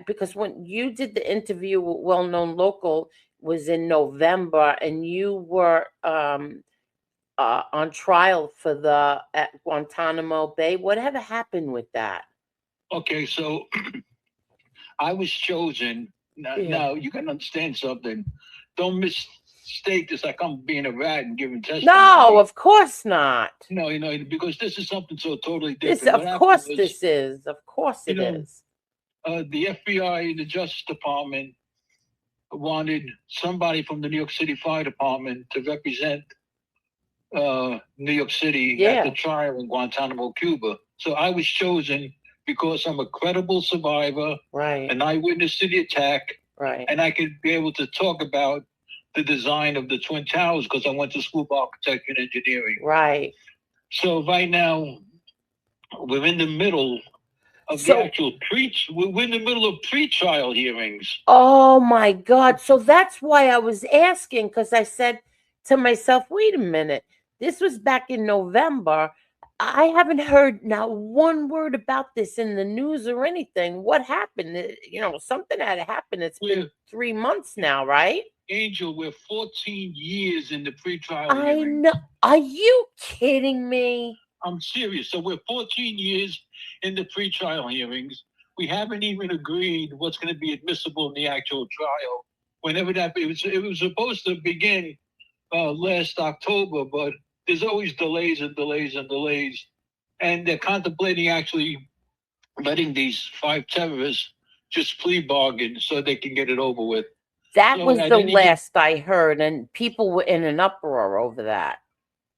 Because when you did the interview with Well Known Local was in November, and you were on trial for at Guantanamo Bay. Whatever happened with that? Okay, so I was chosen. Now you can understand something. Don't mistake this like I'm being a rat and giving testimony. No, of course not. No, you know, because this is something so totally This, different. of course, this is. Of course, it is. The FBI, the Justice Department, wanted somebody from the New York City Fire Department to represent New York City at the trial in Guantanamo, Cuba. So I was chosen because I'm a credible survivor, right, an eyewitness to the attack, right, and I could be able to talk about the design of the Twin Towers because I went to school for architecture and engineering. right. So right now, we're in the middle of the actual we're in the middle of pre-trial hearings. Oh my God. So that's why I was asking, because I said to myself, wait a minute, this was back in November. I haven't heard now one word about this in the news or anything. What happened? You know, something had happened. It's been 3 months now, right? Angel, we're 14 years in the pre-trial I hearings. know. Are you kidding me? I'm serious. So we're 14 years in the pre-trial hearings. We haven't even agreed what's going to be admissible in the actual trial. Whenever it was supposed to begin last October, but there's always delays and delays and delays. and they're contemplating actually letting these 5 terrorists just plea bargain so they can get it over with. That So was at the any last I heard, and people were in an uproar over that.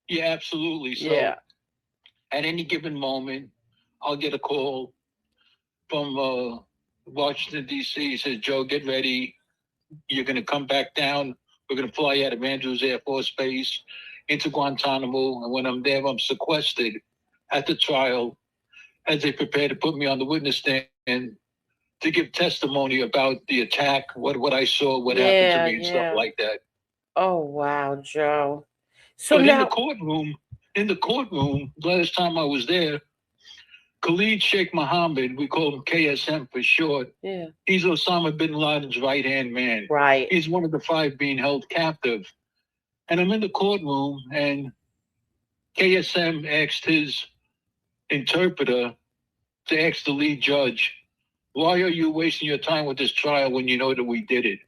Yeah, absolutely. So Yeah. at any given moment, I'll get a call from Washington, D.C. He says, Joe, get ready. You're going to come back down. We're going to fly out of Andrews Air Force Base into Guantanamo. And when I'm there, I'm sequestered at the trial as they prepare to put me on the witness stand to give testimony about the attack, what I saw, what happened to me, and stuff like that. Oh, wow, Joe. So But now, in the courtroom, last time I was there, Khalid Sheikh Mohammed, we call him KSM for short. yeah, He's Osama bin Laden's right-hand man. right. He's one of the 5 being held captive. And I'm in the courtroom, and KSM asked his interpreter to ask the lead judge, why are you wasting your time with this trial when you know that we did it?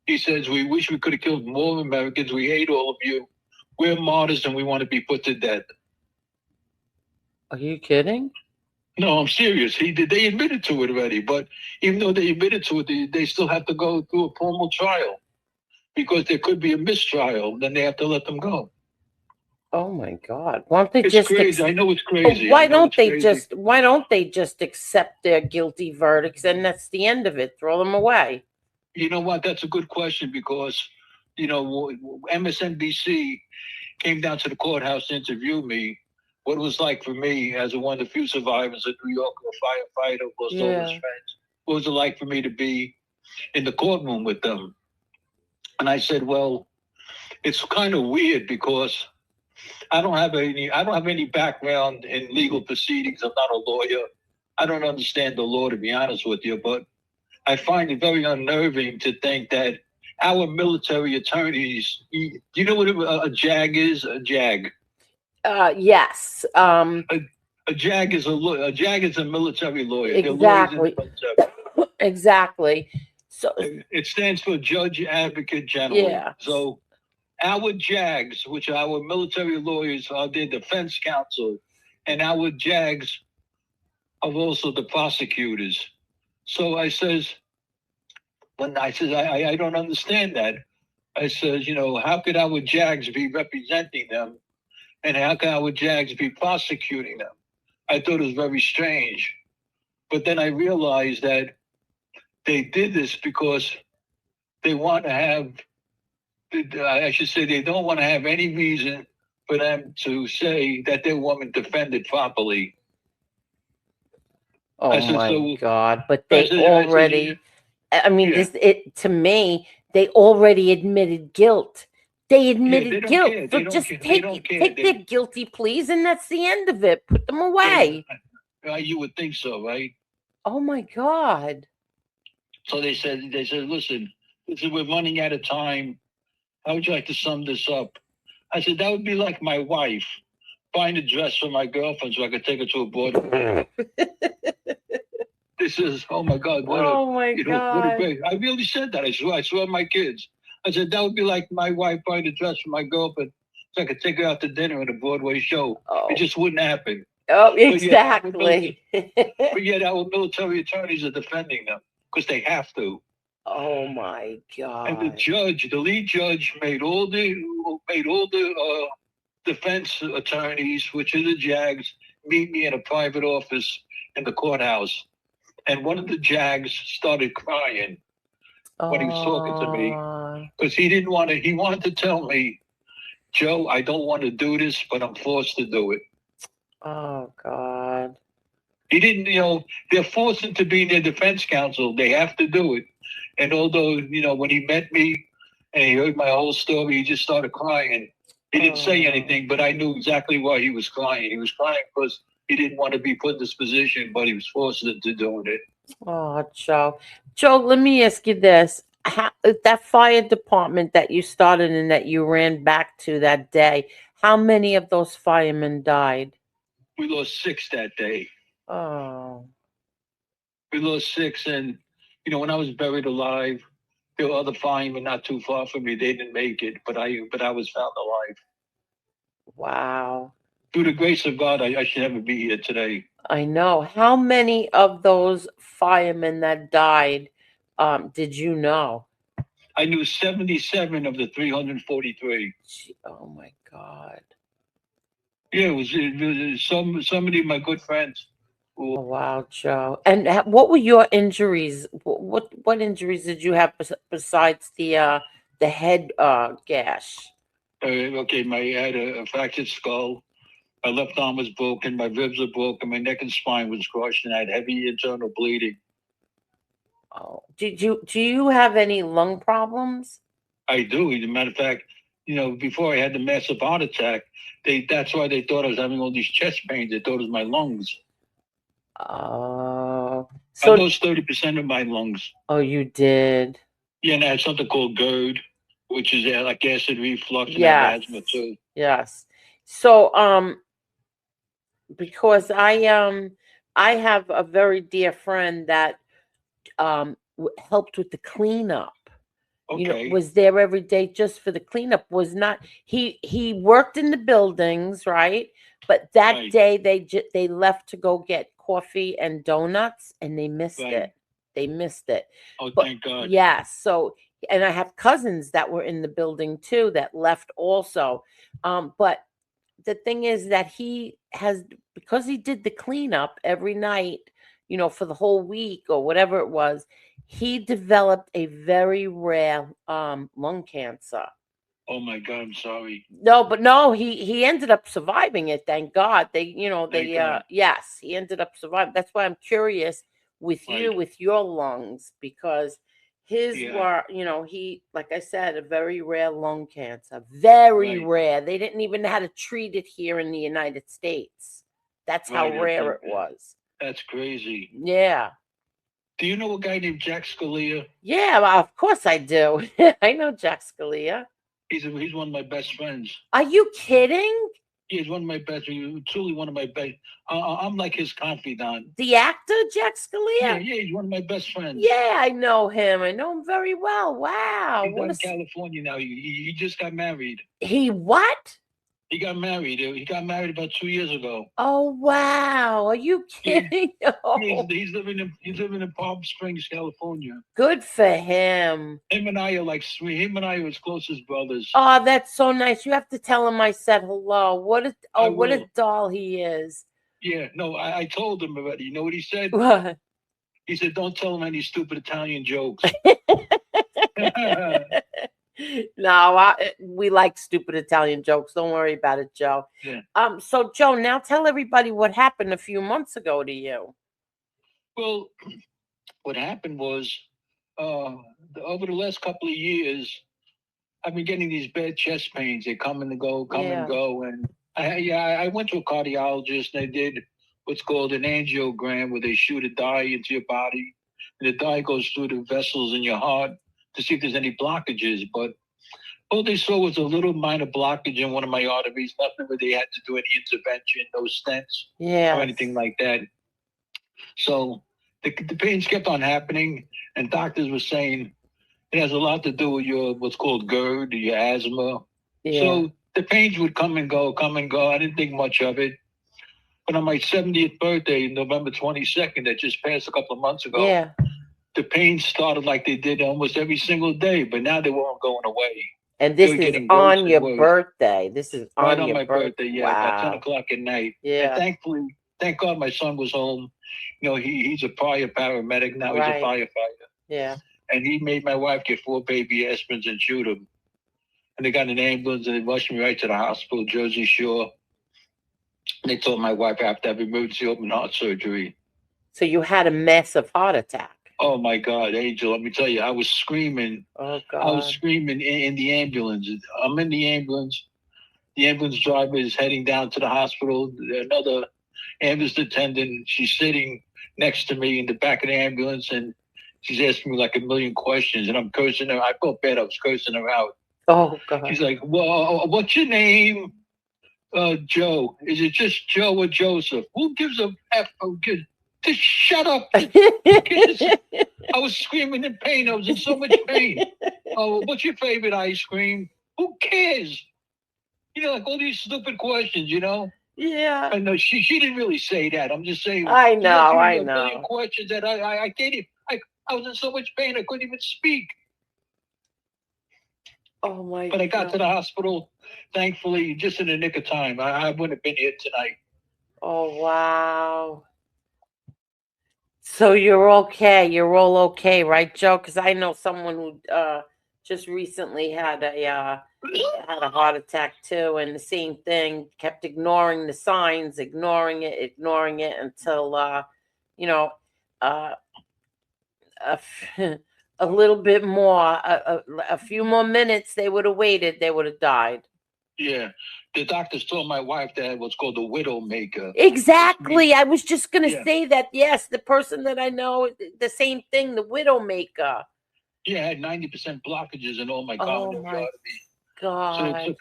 He says, we wish we could have killed more Americans. We hate all of you. We're martyrs and we want to be put to death. Are you kidding? No, I'm serious. They admitted to it already, but even though they admitted to it, they still have to go through a formal trial because there could be a mistrial. Then they have to let them go. Oh my God! Why don't they It's just? crazy. I know it's crazy. Why don't they just? Why don't they just accept their guilty verdicts and that's the end of it? Throw them away. You know what? That's a good question because, MSNBC came down to the courthouse to interview me. What it was like for me as one of the few survivors of New York, a firefighter, lost all his friends. What was it like for me to be in the courtroom with them? And I said, well, it's kind of weird because I don't have any background in legal proceedings. I'm not a lawyer. I don't understand the law, to be honest with you, but I find it very unnerving to think that our military attorneys, do you know what a JAG is? A JAG. Yes. A JAG is a military lawyer. Exactly. Exactly. So it stands for Judge Advocate General. Yeah. So our JAGs, which are our military lawyers, are their defense counsel, and our JAGs are also the prosecutors. So I says, I don't understand that. I says, how could our JAGs be representing them, and how can our JAGs be prosecuting them? I thought it was very strange. But then I realized that they did this because they want to have, I should say, they don't want to have any reason for them to say that their woman defended properly. Oh my God! But they already. I mean, to me, they already admitted guilt. They admitted guilt. So just take their guilty pleas, and that's the end of it. Put them away. You would think so, right? Oh my God! So they said, listen, we're running out of time. How would you like to sum this up? I said, that would be like my wife buying a dress for my girlfriend so I could take her to a boarding. This is, oh my God, what a great, I really said that. I swear my kids. I said, that would be like my wife buying a dress for my girlfriend so I could take her out to dinner at a Broadway show. Oh. It just wouldn't happen. Oh, exactly. But yet our military attorneys are defending them because they have to. Oh my God! And the lead judge, made all the defense attorneys, which are the JAGs, meet me in a private office in the courthouse. And one of the JAGs started crying when he was talking to me because he wanted to tell me, Joe, I don't want to do this, but I'm forced to do it. Oh God! He didn't, they're forced to be in their defense counsel. They have to do it. And although, when he met me and he heard my whole story, he just started crying. He didn't say anything, but I knew exactly why he was crying. He was crying because he didn't want to be put in this position, but he was forced into doing it. Oh, Joe. Joe, let me ask you this. That fire department that you started and that you ran back to that day, how many of those firemen died? We lost 6 that day. Oh. We lost 6, and when I was buried alive, there were other firemen not too far from me. They didn't make it, but I was found alive. Wow. through the grace of God, I should never be here today. I know. How many of those firemen that died did you know? I knew 77 of the 343. Oh my God. Yeah, it was somebody of my good friends. Oh, wow, Joe. And what were your injuries? What injuries did you have besides the head gash? Okay, I had a fractured skull. My left arm was broken. My ribs were broken. My neck and spine was crushed, and I had heavy internal bleeding. Oh, do you have any lung problems? I do. As a matter of fact, before I had the massive heart attack, that's why they thought I was having all these chest pains. They thought it was my lungs. Oh, I lost 30% of my lungs. Oh, you did? Yeah, and I had something called GERD, which is like acid reflux, and I have asthma too. Yes. So, because I have a very dear friend that helped with the cleanup. Okay. Was there every day just for the cleanup. Was not he worked in the buildings, right? But that day they left to go get coffee and donuts, and they missed it. They missed it. Oh, thank God. Yes. So, and I have cousins that were in the building too that left also. But the thing is that because he did the cleanup every night, for the whole week or whatever it was, he developed a very rare lung cancer. Oh my God, I'm sorry. No, he ended up surviving it. Thank God. Yes, he ended up surviving. That's why I'm curious with you, with your lungs, because his were, he, like I said, a very rare lung cancer. Very rare. They didn't even know how to treat it here in the United States. That's how rare it was. That's crazy. Yeah. Do you know a guy named Jack Scalia? Yeah, well, of course I do. I know Jack Scalia. He's one of my best friends. Are you kidding? He's one of my best. Truly one of my best. I'm like his confidant. The actor Jack Scalia. Yeah, he's one of my best friends. Yeah, I know him. I know him very well. Wow. He's in California now. He just got married. He what? He got married. He got married about 2 years ago. Oh wow! Are you kidding? Yeah. Oh. He's living in Palm Springs, California. Good for him. Him and I are as close as brothers. Oh, that's so nice. You have to tell him I said hello. What a doll he is. Yeah, no, I told him already. You know what he said? What? He said, "Don't tell him any stupid Italian jokes." No, we like stupid Italian jokes. Don't worry about it, Joe. Yeah. So Joe, now tell everybody what happened a few months ago to you. Well, what happened was, over the last couple of years, I've been getting these bad chest pains. They come and go, and go. And I went to a cardiologist, and they did what's called an angiogram, where they shoot a dye into your body, and the dye goes through the vessels in your heart to see if there's any blockages. But all they saw was a little minor blockage in one of my arteries, nothing where they had to do any intervention, no stents or anything like that. So the pains kept on happening, and doctors were saying it has a lot to do with your what's called GERD, your asthma. Yeah. So the pains would come and go. I didn't think much of it. But on my 70th birthday, November 22nd, that just passed a couple of months ago, the pains started like they did almost every single day, but now they weren't going away. And this is on your birthday. This is on my birthday. Yeah, wow. About 10 o'clock at night. Yeah. And thankfully, thank God my son was home. He's a prior paramedic now. He's a firefighter. Yeah. And he made my wife get 4 baby aspirins and shoot them. And they got an ambulance and they rushed me right to the hospital, Jersey Shore. And they told my wife I have to have emergency open heart surgery. So you had a massive heart attack. Oh my God, Angel, let me tell you, I was screaming. Oh God. I was screaming in the ambulance. I'm in the ambulance. The ambulance driver is heading down to the hospital. Another ambulance attendant, she's sitting next to me in the back of the ambulance, and she's asking me like a million questions, and I'm cursing her. I felt bad. I was cursing her out. Oh God. She's like, "Well, what's your name?" Joe. Is it just Joe or Joseph? Who gives a F? Just shut up. I was screaming in pain. I was in so much pain. Oh, what's your favorite ice cream? Who cares? Like all these stupid questions, Yeah. I know she didn't really say that. I'm just saying. I She's know, asking I me a billion know. questions that I can't even. I was in so much pain I couldn't even speak. Oh my But I got to God. the hospital, thankfully, just in the nick of time. I wouldn't have been here tonight. Oh wow. So you're okay. You're all okay, right, Joe? Because I know someone who just recently had a heart attack too, and the same thing. Kept ignoring the signs, ignoring it until you know, uh, a, f- a little bit more, a few more minutes. They would have waited. They would have died. Yeah, the doctors told my wife that it was called the widow maker. Exactly. I was just gonna Yeah. say that. Yes, the person that I know, the same thing. The widow maker. Yeah, I had 90% blockages in all my Oh common my arteries. So God.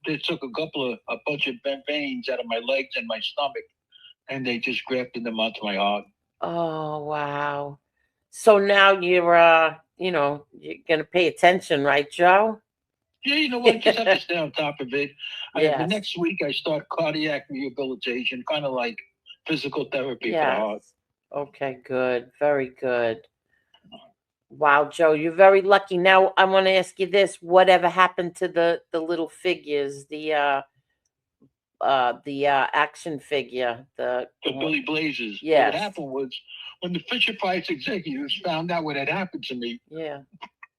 they took a bunch of veins out of my legs and my stomach, and they just grafted them onto my heart. Oh wow. So now you're gonna pay attention, right, Joe? Yeah, you know what? Just have to stay on top of it. The Yes. next week I start cardiac rehabilitation, kind of like physical therapy for the heart. Yes. Okay, good. Very good. Wow, Joe, you're very lucky. Now I want to ask you this. Whatever happened to the little figures, the action figure, The Billy Blazes. Well, Yes. what happened was when the Fisher Price executives found out what had happened to me, Yeah.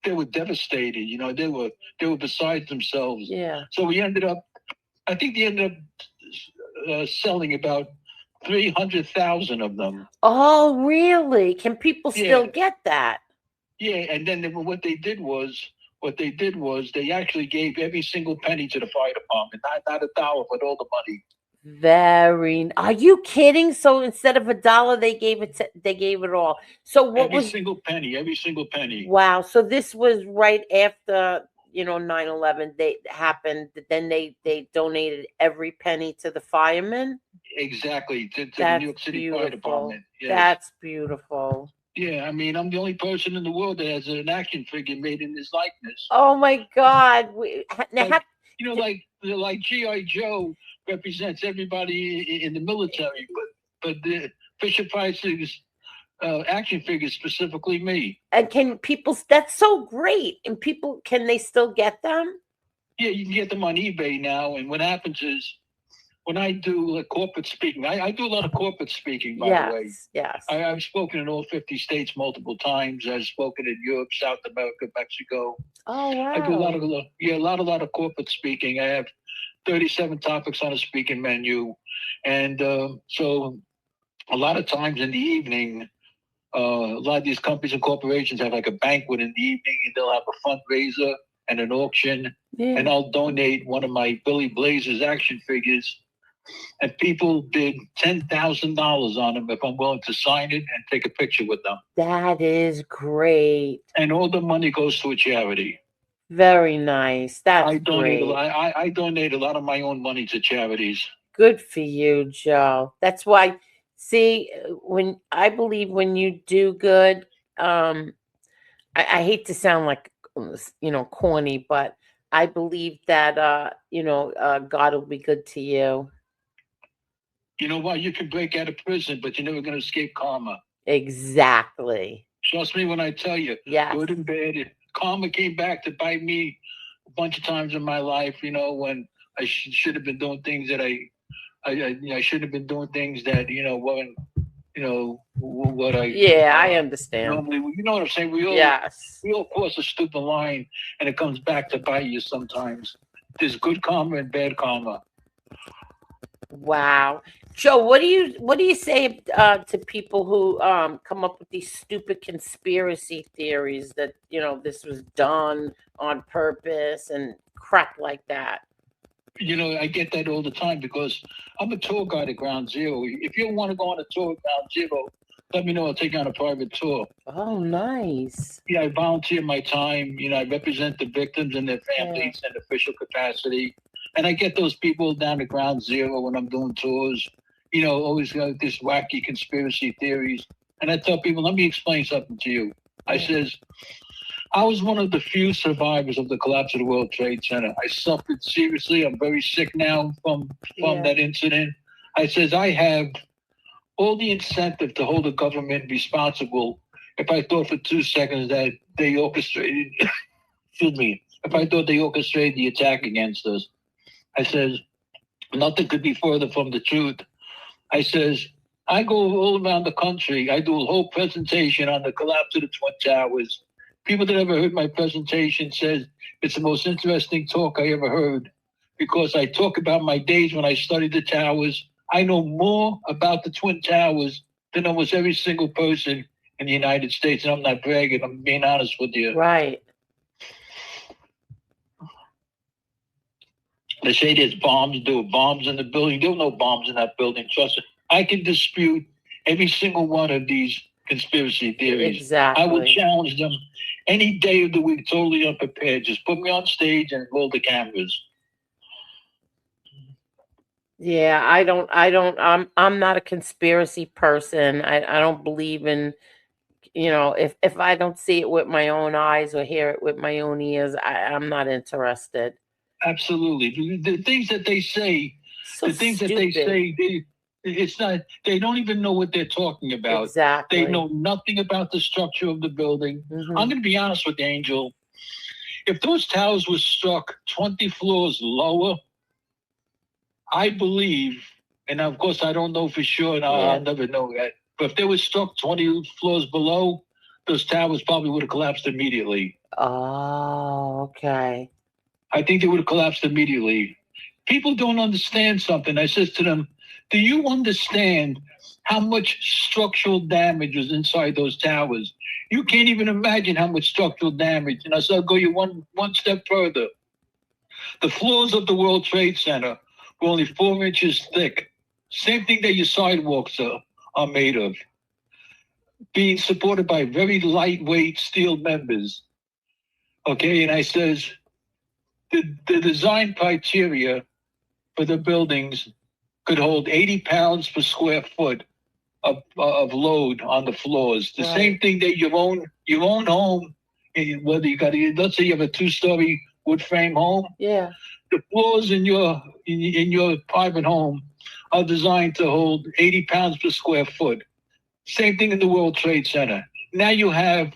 they were devastated. You know, they were beside themselves. Yeah. So we ended up. I think they ended up selling about 300,000 of them. Oh, really? Can people still Yeah. get that? Yeah, and then what they did was they actually gave every single penny to the fire department, not a dollar, but all the money. Are you kidding? So instead of a dollar, they gave it all. So what Every was single penny, every single penny. Wow. So this was right after 9/11 they happened. Then they donated every penny to the firemen. Exactly, to the That's New York City Fire beautiful. Department. Yes. That's beautiful. Yeah, I mean, I'm the only person in the world that has an action figure made in this likeness. Oh my God. Now, Like, like G.I. Joe represents everybody in the military, but the Fisher Price's action figure specifically me. and can people? That's so great. And people, can they still get them? Yeah, you can get them on eBay now. And what happens is when I do corporate speaking, I do a lot of corporate speaking, by the way. Yes. I've spoken in all 50 states multiple times. I've spoken in Europe, South America, Mexico. Oh wow. I do a lot of corporate speaking. I have 37 topics on a speaking menu. And so a lot of times in the evening, a lot of these companies and corporations have like a banquet in the evening, and they'll have a fundraiser and an auction, and I'll donate one of my Billy Blazes action figures, and people bid $10,000 on them if I'm willing to sign it and take a picture with them. That is great. And all the money goes to a charity. Very nice. That's I donate great. I donate a lot of my own money to charities. Good for you, Joe. That's why. See, when I believe when you do good, I hate to sound like corny, but I believe that God will be good to you. You know what? You can break out of prison, but you're never going to escape karma. Exactly. Trust me when I tell you. Yes. Good and bad. Karma came back to bite me a bunch of times in my life. When I should have been doing things that I should have been doing things that weren't what I. Yeah, I understand. Normally, you know what I'm saying. We all cross a stupid line, and it comes back to bite you sometimes. There's good karma and bad karma. Wow, Joe, what do you say to people who come up with these stupid conspiracy theories that this was done on purpose and crap like that? I get that all the time because I'm a tour guide at Ground Zero. If you want to go on a tour at Ground Zero, let me know. I'll take you on a private tour. Oh, nice. Yeah, I volunteer my time. I represent the victims and their families in official capacity. And I get those people down to Ground Zero when I'm doing tours, always got this wacky conspiracy theories. And I tell people, let me explain something to you. I I was one of the few survivors of the collapse of the World Trade Center. I suffered seriously. I'm very sick now from that incident. I says I have all the incentive to hold the government responsible if I thought for 2 seconds that they orchestrated, excuse me, if I thought they orchestrated the attack against us. I says, nothing could be further from the truth. I says, I go all around the country. I do a whole presentation on the collapse of the Twin Towers. People that ever heard my presentation says it's the most interesting talk I ever heard because I talk about my days when I studied the towers. I know more about the Twin Towers than almost every single person in the United States. And I'm not bragging. I'm being honest with you. Right. They say there's bombs. There were bombs in the building. There were no bombs in that building. Trust me. I can dispute every single one of these conspiracy theories. Exactly. I will challenge them any day of the week, totally unprepared. Just put me on stage and roll the cameras. Yeah, I'm not a conspiracy person. I don't believe in, if I don't see it with my own eyes or hear it with my own ears, I'm not interested. Absolutely. The things that they say, So it's not, they don't even know what they're talking about. Exactly. They know nothing about the structure of the building. Mm-hmm. I'm going to be honest with you, Angel. If those towers were struck 20 floors lower, I believe, and of course I don't know for sure, and I'll never know that, but if they were struck 20 floors below, those towers probably would have collapsed immediately. Oh, okay. I think they would have collapsed immediately. People don't understand something. I says to them, do you understand how much structural damage was inside those towers? You can't even imagine how much structural damage. And I said, I'll go you one step further. The floors of the World Trade Center were only 4 inches thick. Same thing that your sidewalks are made of. Being supported by very lightweight steel members. Okay, and I says, the design criteria for the buildings could hold 80 pounds per square foot of load on the floors. The same thing that your own home, whether you got, let's say you have a 2-story wood frame home. Yeah. The floors in your private home are designed to hold 80 pounds per square foot. Same thing in the World Trade Center. Now you have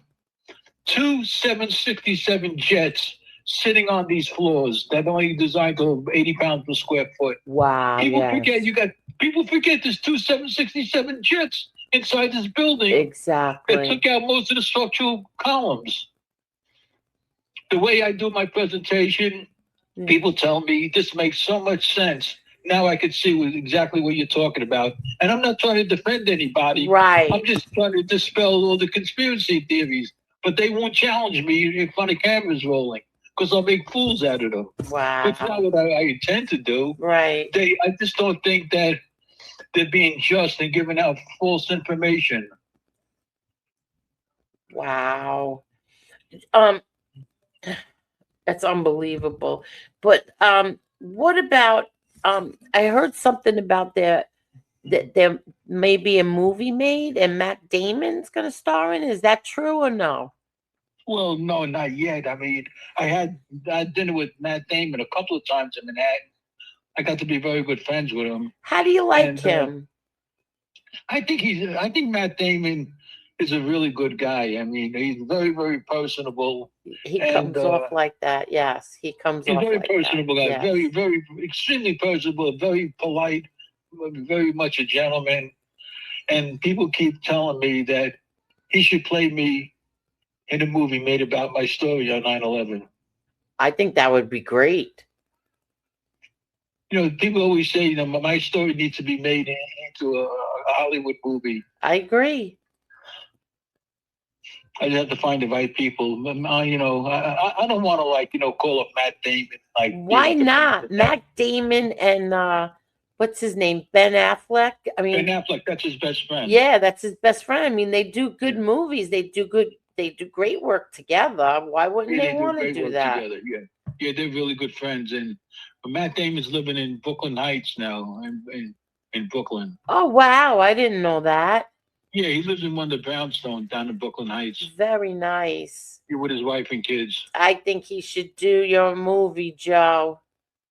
2 767 jets sitting on these floors that are only designed to hold 80 pounds per square foot. Wow. People forget there's 2 767 jets inside this building. Exactly. That took out most of the structural columns. The way I do my presentation, people tell me this makes so much sense. Now I can see exactly what you're talking about. And I'm not trying to defend anybody. Right. I'm just trying to dispel all the conspiracy theories. But they won't challenge me in front of cameras rolling because I'll make fools out of them. Wow. That's not what I intend to do. Right. I just don't think that they're being just and giving out false information. Wow. That's unbelievable. But what about I heard something about that there may be a movie made and Matt Damon's gonna star in it. Is that true or no? Well, no, not yet. I mean, I had dinner with Matt Damon a couple of times in Manhattan. I got to be very good friends with him. How do you like him? I think Matt Damon is a really good guy. I mean, he's very, very personable. He comes off like that. Yes, he comes off like that. He's a very personable guy. Yes. Very, very, extremely personable. Very polite. Very much a gentleman. And people keep telling me that he should play me in a movie made about my story on 9/11. I think that would be great. You know, people always say, my story needs to be made into a Hollywood movie. I agree. I just have to find the right people. I don't want to call up Matt Damon. Why not? Matt Damon and what's his name? Ben Affleck. I mean, Ben Affleck. That's his best friend. Yeah, that's his best friend. I mean, they do good movies. They do great work together. Why wouldn't they want to do that? Together. Yeah, they're really good friends. And Matt Damon's living in Brooklyn Heights now, in Brooklyn. Oh wow, I didn't know that. Yeah, he lives in one of the brownstones down in Brooklyn Heights. Very nice. Here with his wife and kids. I think he should do your movie, Joe.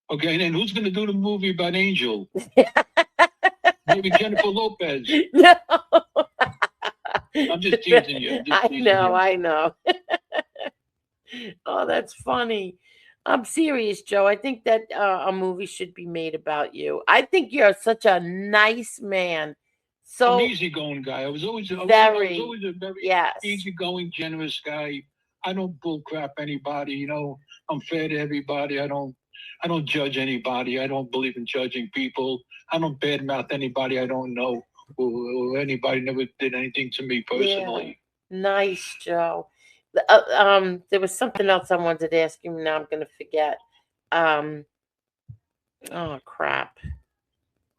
Okay, and then who's going to do the movie about Angel? Maybe Jennifer Lopez. No. I'm just teasing you. I know. Oh, that's funny. I'm serious, Joe. I think that a movie should be made about you. I think you're such a nice man. I'm So an easygoing guy. I was always a very yes. easygoing, generous guy. I don't bull crap anybody. You know, I'm fair to everybody. I don't judge anybody. I don't believe in judging people. I don't badmouth anybody I don't know, or anybody never did anything to me personally. Yeah. Nice, Joe. There was something else I wanted to ask you. Now I'm going to forget. Oh crap!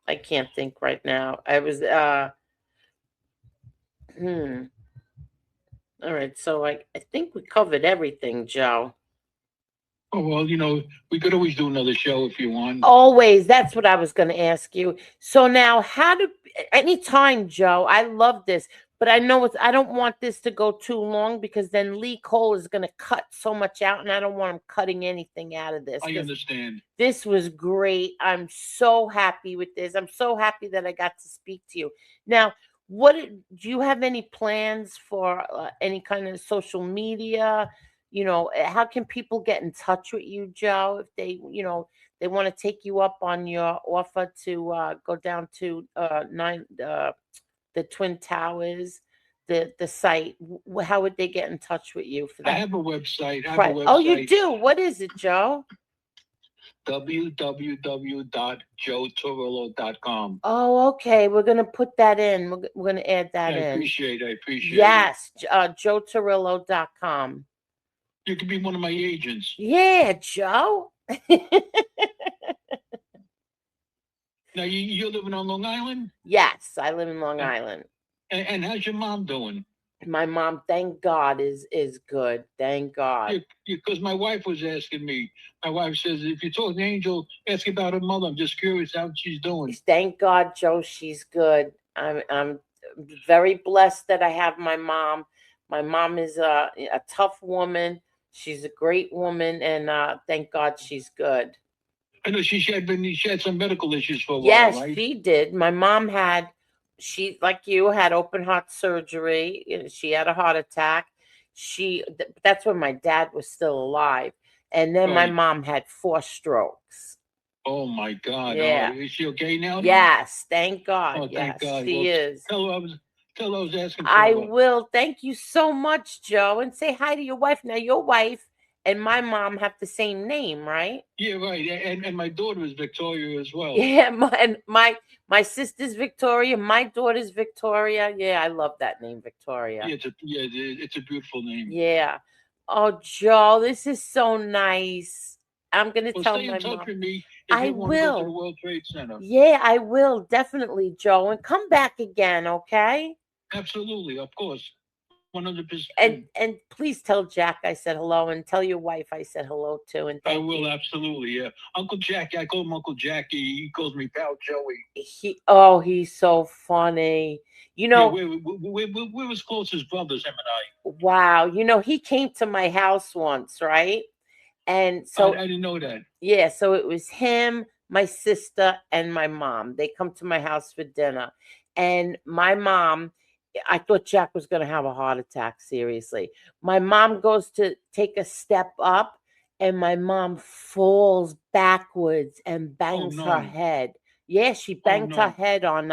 I can't think right now. I was All right, so I think we covered everything, Joe. Oh, well, you know, we could always do another show if you want. Always. That's what I was going to ask you. So now, anytime, Joe, I love this, but I know I don't want this to go too long because then Lee Cole is going to cut so much out and I don't want him cutting anything out of this. I understand. This was great. I'm so happy with this. I'm so happy that I got to speak to you. Now, do you have any plans for any kind of social media? You know, how can people get in touch with you, Joe, if they, they want to take you up on your offer to go down to the Twin Towers, the site? How would they get in touch with you for that? I have a website. Oh, you do? What is it, Joe? www.joetorrillo.com. Oh, okay. We're going to put that in. We're going to add that in. I appreciate it. Yes, joetorrillo.com. You can be one of my agents. Yeah, Joe. Now, you're living on Long Island? Yes, I live in Long Island. And how's your mom doing? My mom, thank God, is good. Thank God. Because my wife was asking me. My wife says, if you talk to Angel, ask about her mother. I'm just curious how she's doing. Thank God, Joe, she's good. I'm very blessed that I have my mom. My mom is a tough woman. She's a great woman, and thank God she's good. I know she had some medical issues for a while, yes, right? She did. My mom she, like you, had open heart surgery. She had a heart attack. That's when my dad was still alive. And then my mom had 4 strokes. Oh, my God. Yeah. Oh, is she okay now? Yes, thank God. Oh, thank God. She is. Tell her I was asking for I her. will. Thank you so much, Joe. And say hi to your wife. Now, your wife and my mom have the same name, right? Yeah, right. And my daughter is Victoria as well. Yeah, my sister's Victoria. My daughter's Victoria. Yeah, I love that name, Victoria. Yeah, it's a beautiful name. Yeah. Oh, Joe, this is so nice. I'm gonna tell stay my in touch mom. with me if I you want to go to the will. World Trade Center. Yeah, I will definitely, Joe, and come back again, okay? Absolutely, of course, 100%. And please tell Jack I said hello, and tell your wife I said hello too. And I thank will, you. Absolutely. Yeah, Uncle Jackie. I call him Uncle Jackie. He calls me Pal Joey. He's so funny. You know, yeah, we're as close as brothers, him and I. Wow. You know, he came to my house once, right? And so I didn't know that. Yeah, so it was him, my sister, and my mom. They come to my house for dinner. And my mom, I thought Jack was going to have a heart attack, seriously. My mom goes to take a step up, and my mom falls backwards and bangs her head. Yeah, she banged her head on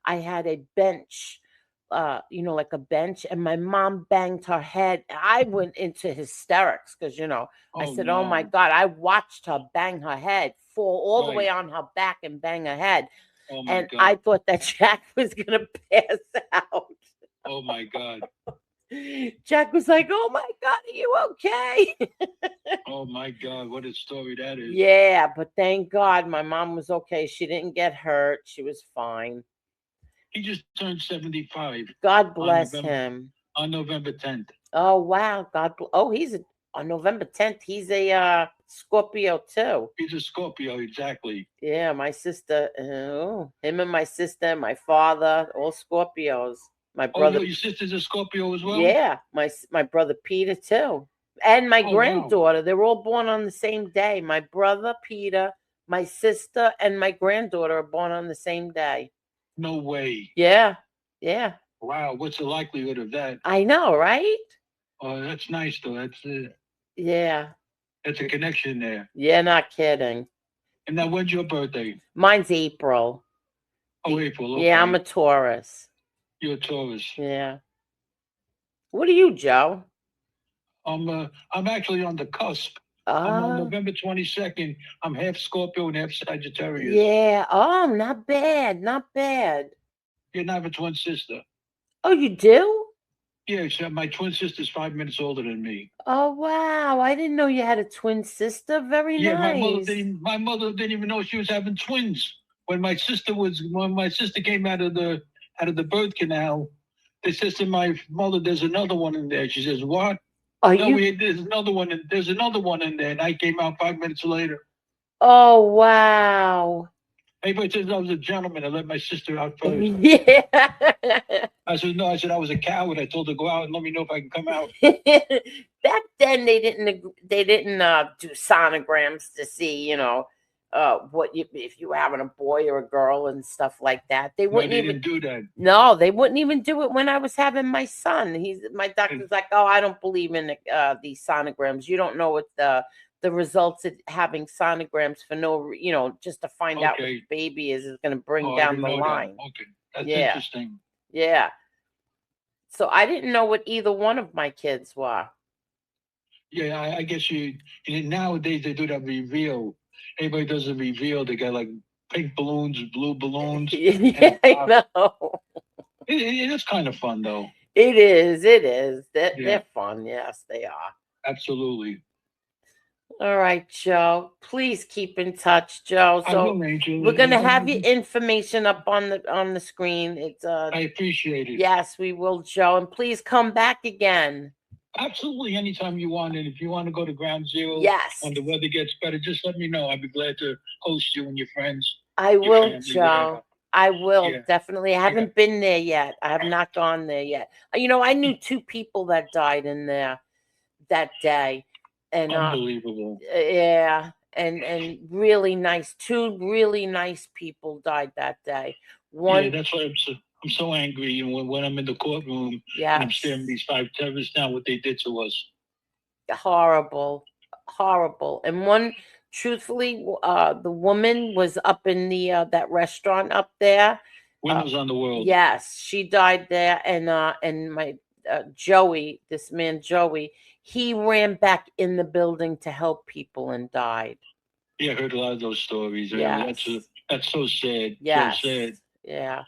I had a bench, like a bench, and my mom banged her head. I went into hysterics because, I said, oh my God, I watched her bang her head, fall all the way on her back and bang her head. Oh my and God. I thought that Jack was going to pass out. Oh my God. Jack was like, oh my God, are you okay? Oh my God, what a story that is. Yeah, but thank God my mom was okay. She didn't get hurt. She was fine. He just turned 75. God bless him. On November 10th. Oh, wow. He's on November 10th. He's a Scorpio too. He's a Scorpio, exactly. Yeah, my sister, him and my sister and my father, all Scorpios. My Oh, brother, your sister's a Scorpio as well? yeah, my brother Peter too, and my Oh, wow. granddaughter. They were all born on the same day. My brother Peter, my sister, and my granddaughter are born on the same day. No way. Yeah, yeah. Wow, what's the likelihood of that? I know, right? Oh, that's nice though. Yeah, That's a connection there. yeah. Not kidding. And now, when's your birthday? Mine's April. Oh, April. Okay. Yeah, I'm a Taurus. You're a Taurus. Yeah. What are you, Joe? I'm actually on the cusp. I'm on Oh, November 22nd. I'm half Scorpio and half Sagittarius. yeah. Oh, not bad. Not bad. Yeah, and I have a twin sister. Oh, you do? Yeah, so my twin sister's 5 minutes older than me. Oh, wow. I didn't know you had a twin sister. Very Yeah, nice. my mother didn't even know she was having twins. When my sister came out of the birth canal, they said to my mother, "There's another one in there." She says, "What?" There's another one. There's another one in there. And I came out 5 minutes later. Oh, wow. Everybody says I was a gentleman. I let my sister out first. Yeah. I said, no, I said I was a coward. I told her to go out and let me know if I can come out. Back then they didn't do sonograms to see, if you were having a boy or a girl and stuff like that. They wouldn't didn't do that. No, they wouldn't even do it when I was having my son. My doctor's like, "Oh, I don't believe in these sonograms. You don't know what the results of having sonograms for just to find out what the baby is going to bring down the line." Okay, that's interesting. Yeah. So I didn't know what either one of my kids were. Yeah, I guess nowadays they do that reveal. Everybody does a reveal. They got like pink balloons, blue balloons. Yeah, I know. It is kind of fun though. It is. They're fun. Yes, they are. Absolutely. All right, Joe. Please keep in touch, Joe. So we're gonna have your information up on the screen. It's I appreciate it. Yes, we will, Joe. And please come back again. Absolutely, anytime you want. And if you want to go to Ground Zero, yes, when the weather gets better, just let me know. I'd be glad to host you and your friends. I will, family, Joe. Whatever. I will definitely. I haven't been there yet. I have not gone there yet. I knew 2 people that died in there that day. And unbelievable. Yeah, and really nice. 2 really nice people died that day. One. Yeah, that's why I'm so angry. When I'm in the courtroom, and I'm staring these 5 terrorists down, what they did to us. Horrible. And one, truthfully, the woman was up in the that restaurant up there. Windows on the World. Yes, she died there, and my Joey, this man Joey, he ran back in the building to help people and died. Yeah, I heard a lot of those stories. Yes. That's so sad. Yes. So sad. Yeah.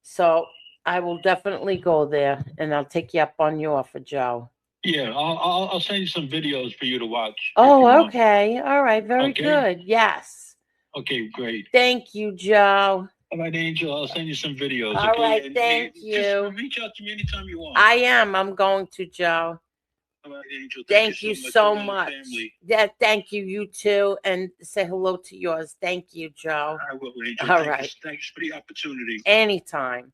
So I will definitely go there, and I'll take you up on your offer, Joe. Yeah, I'll send you some videos for you to watch. Oh, okay. All right. Very good. Yes. Okay, great. Thank you, Joe. All right, Angel, I'll send you some videos. All right, and thank you. Just reach out to me anytime you want. I am. I'm going to, Joe. All right, Angel. Thank you so much. Yeah, thank you. You too. And say hello to yours. Thank you, Joe. I will, Angel. All right. Thanks for the opportunity. Anytime.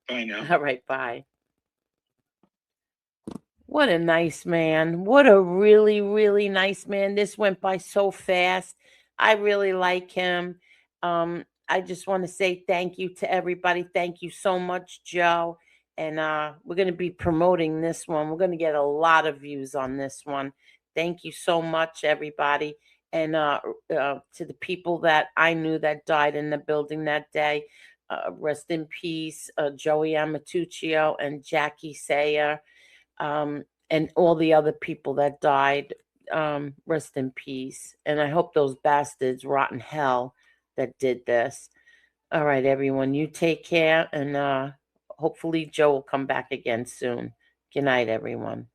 Bye now. All right, bye. What a nice man. What a really, really nice man. This went by so fast. I really like him. I just want to say thank you to everybody. Thank you so much, Joe. And we're going to be promoting this one. We're going to get a lot of views on this one. Thank you so much, everybody. And to the people that I knew that died in the building that day, rest in peace, Joey Amatuccio and Jackie Sayer, and all the other people that died. Rest in peace. And I hope those bastards rot in hell that did this. All right, everyone, you take care, and hopefully Joe will come back again soon. Good night, everyone.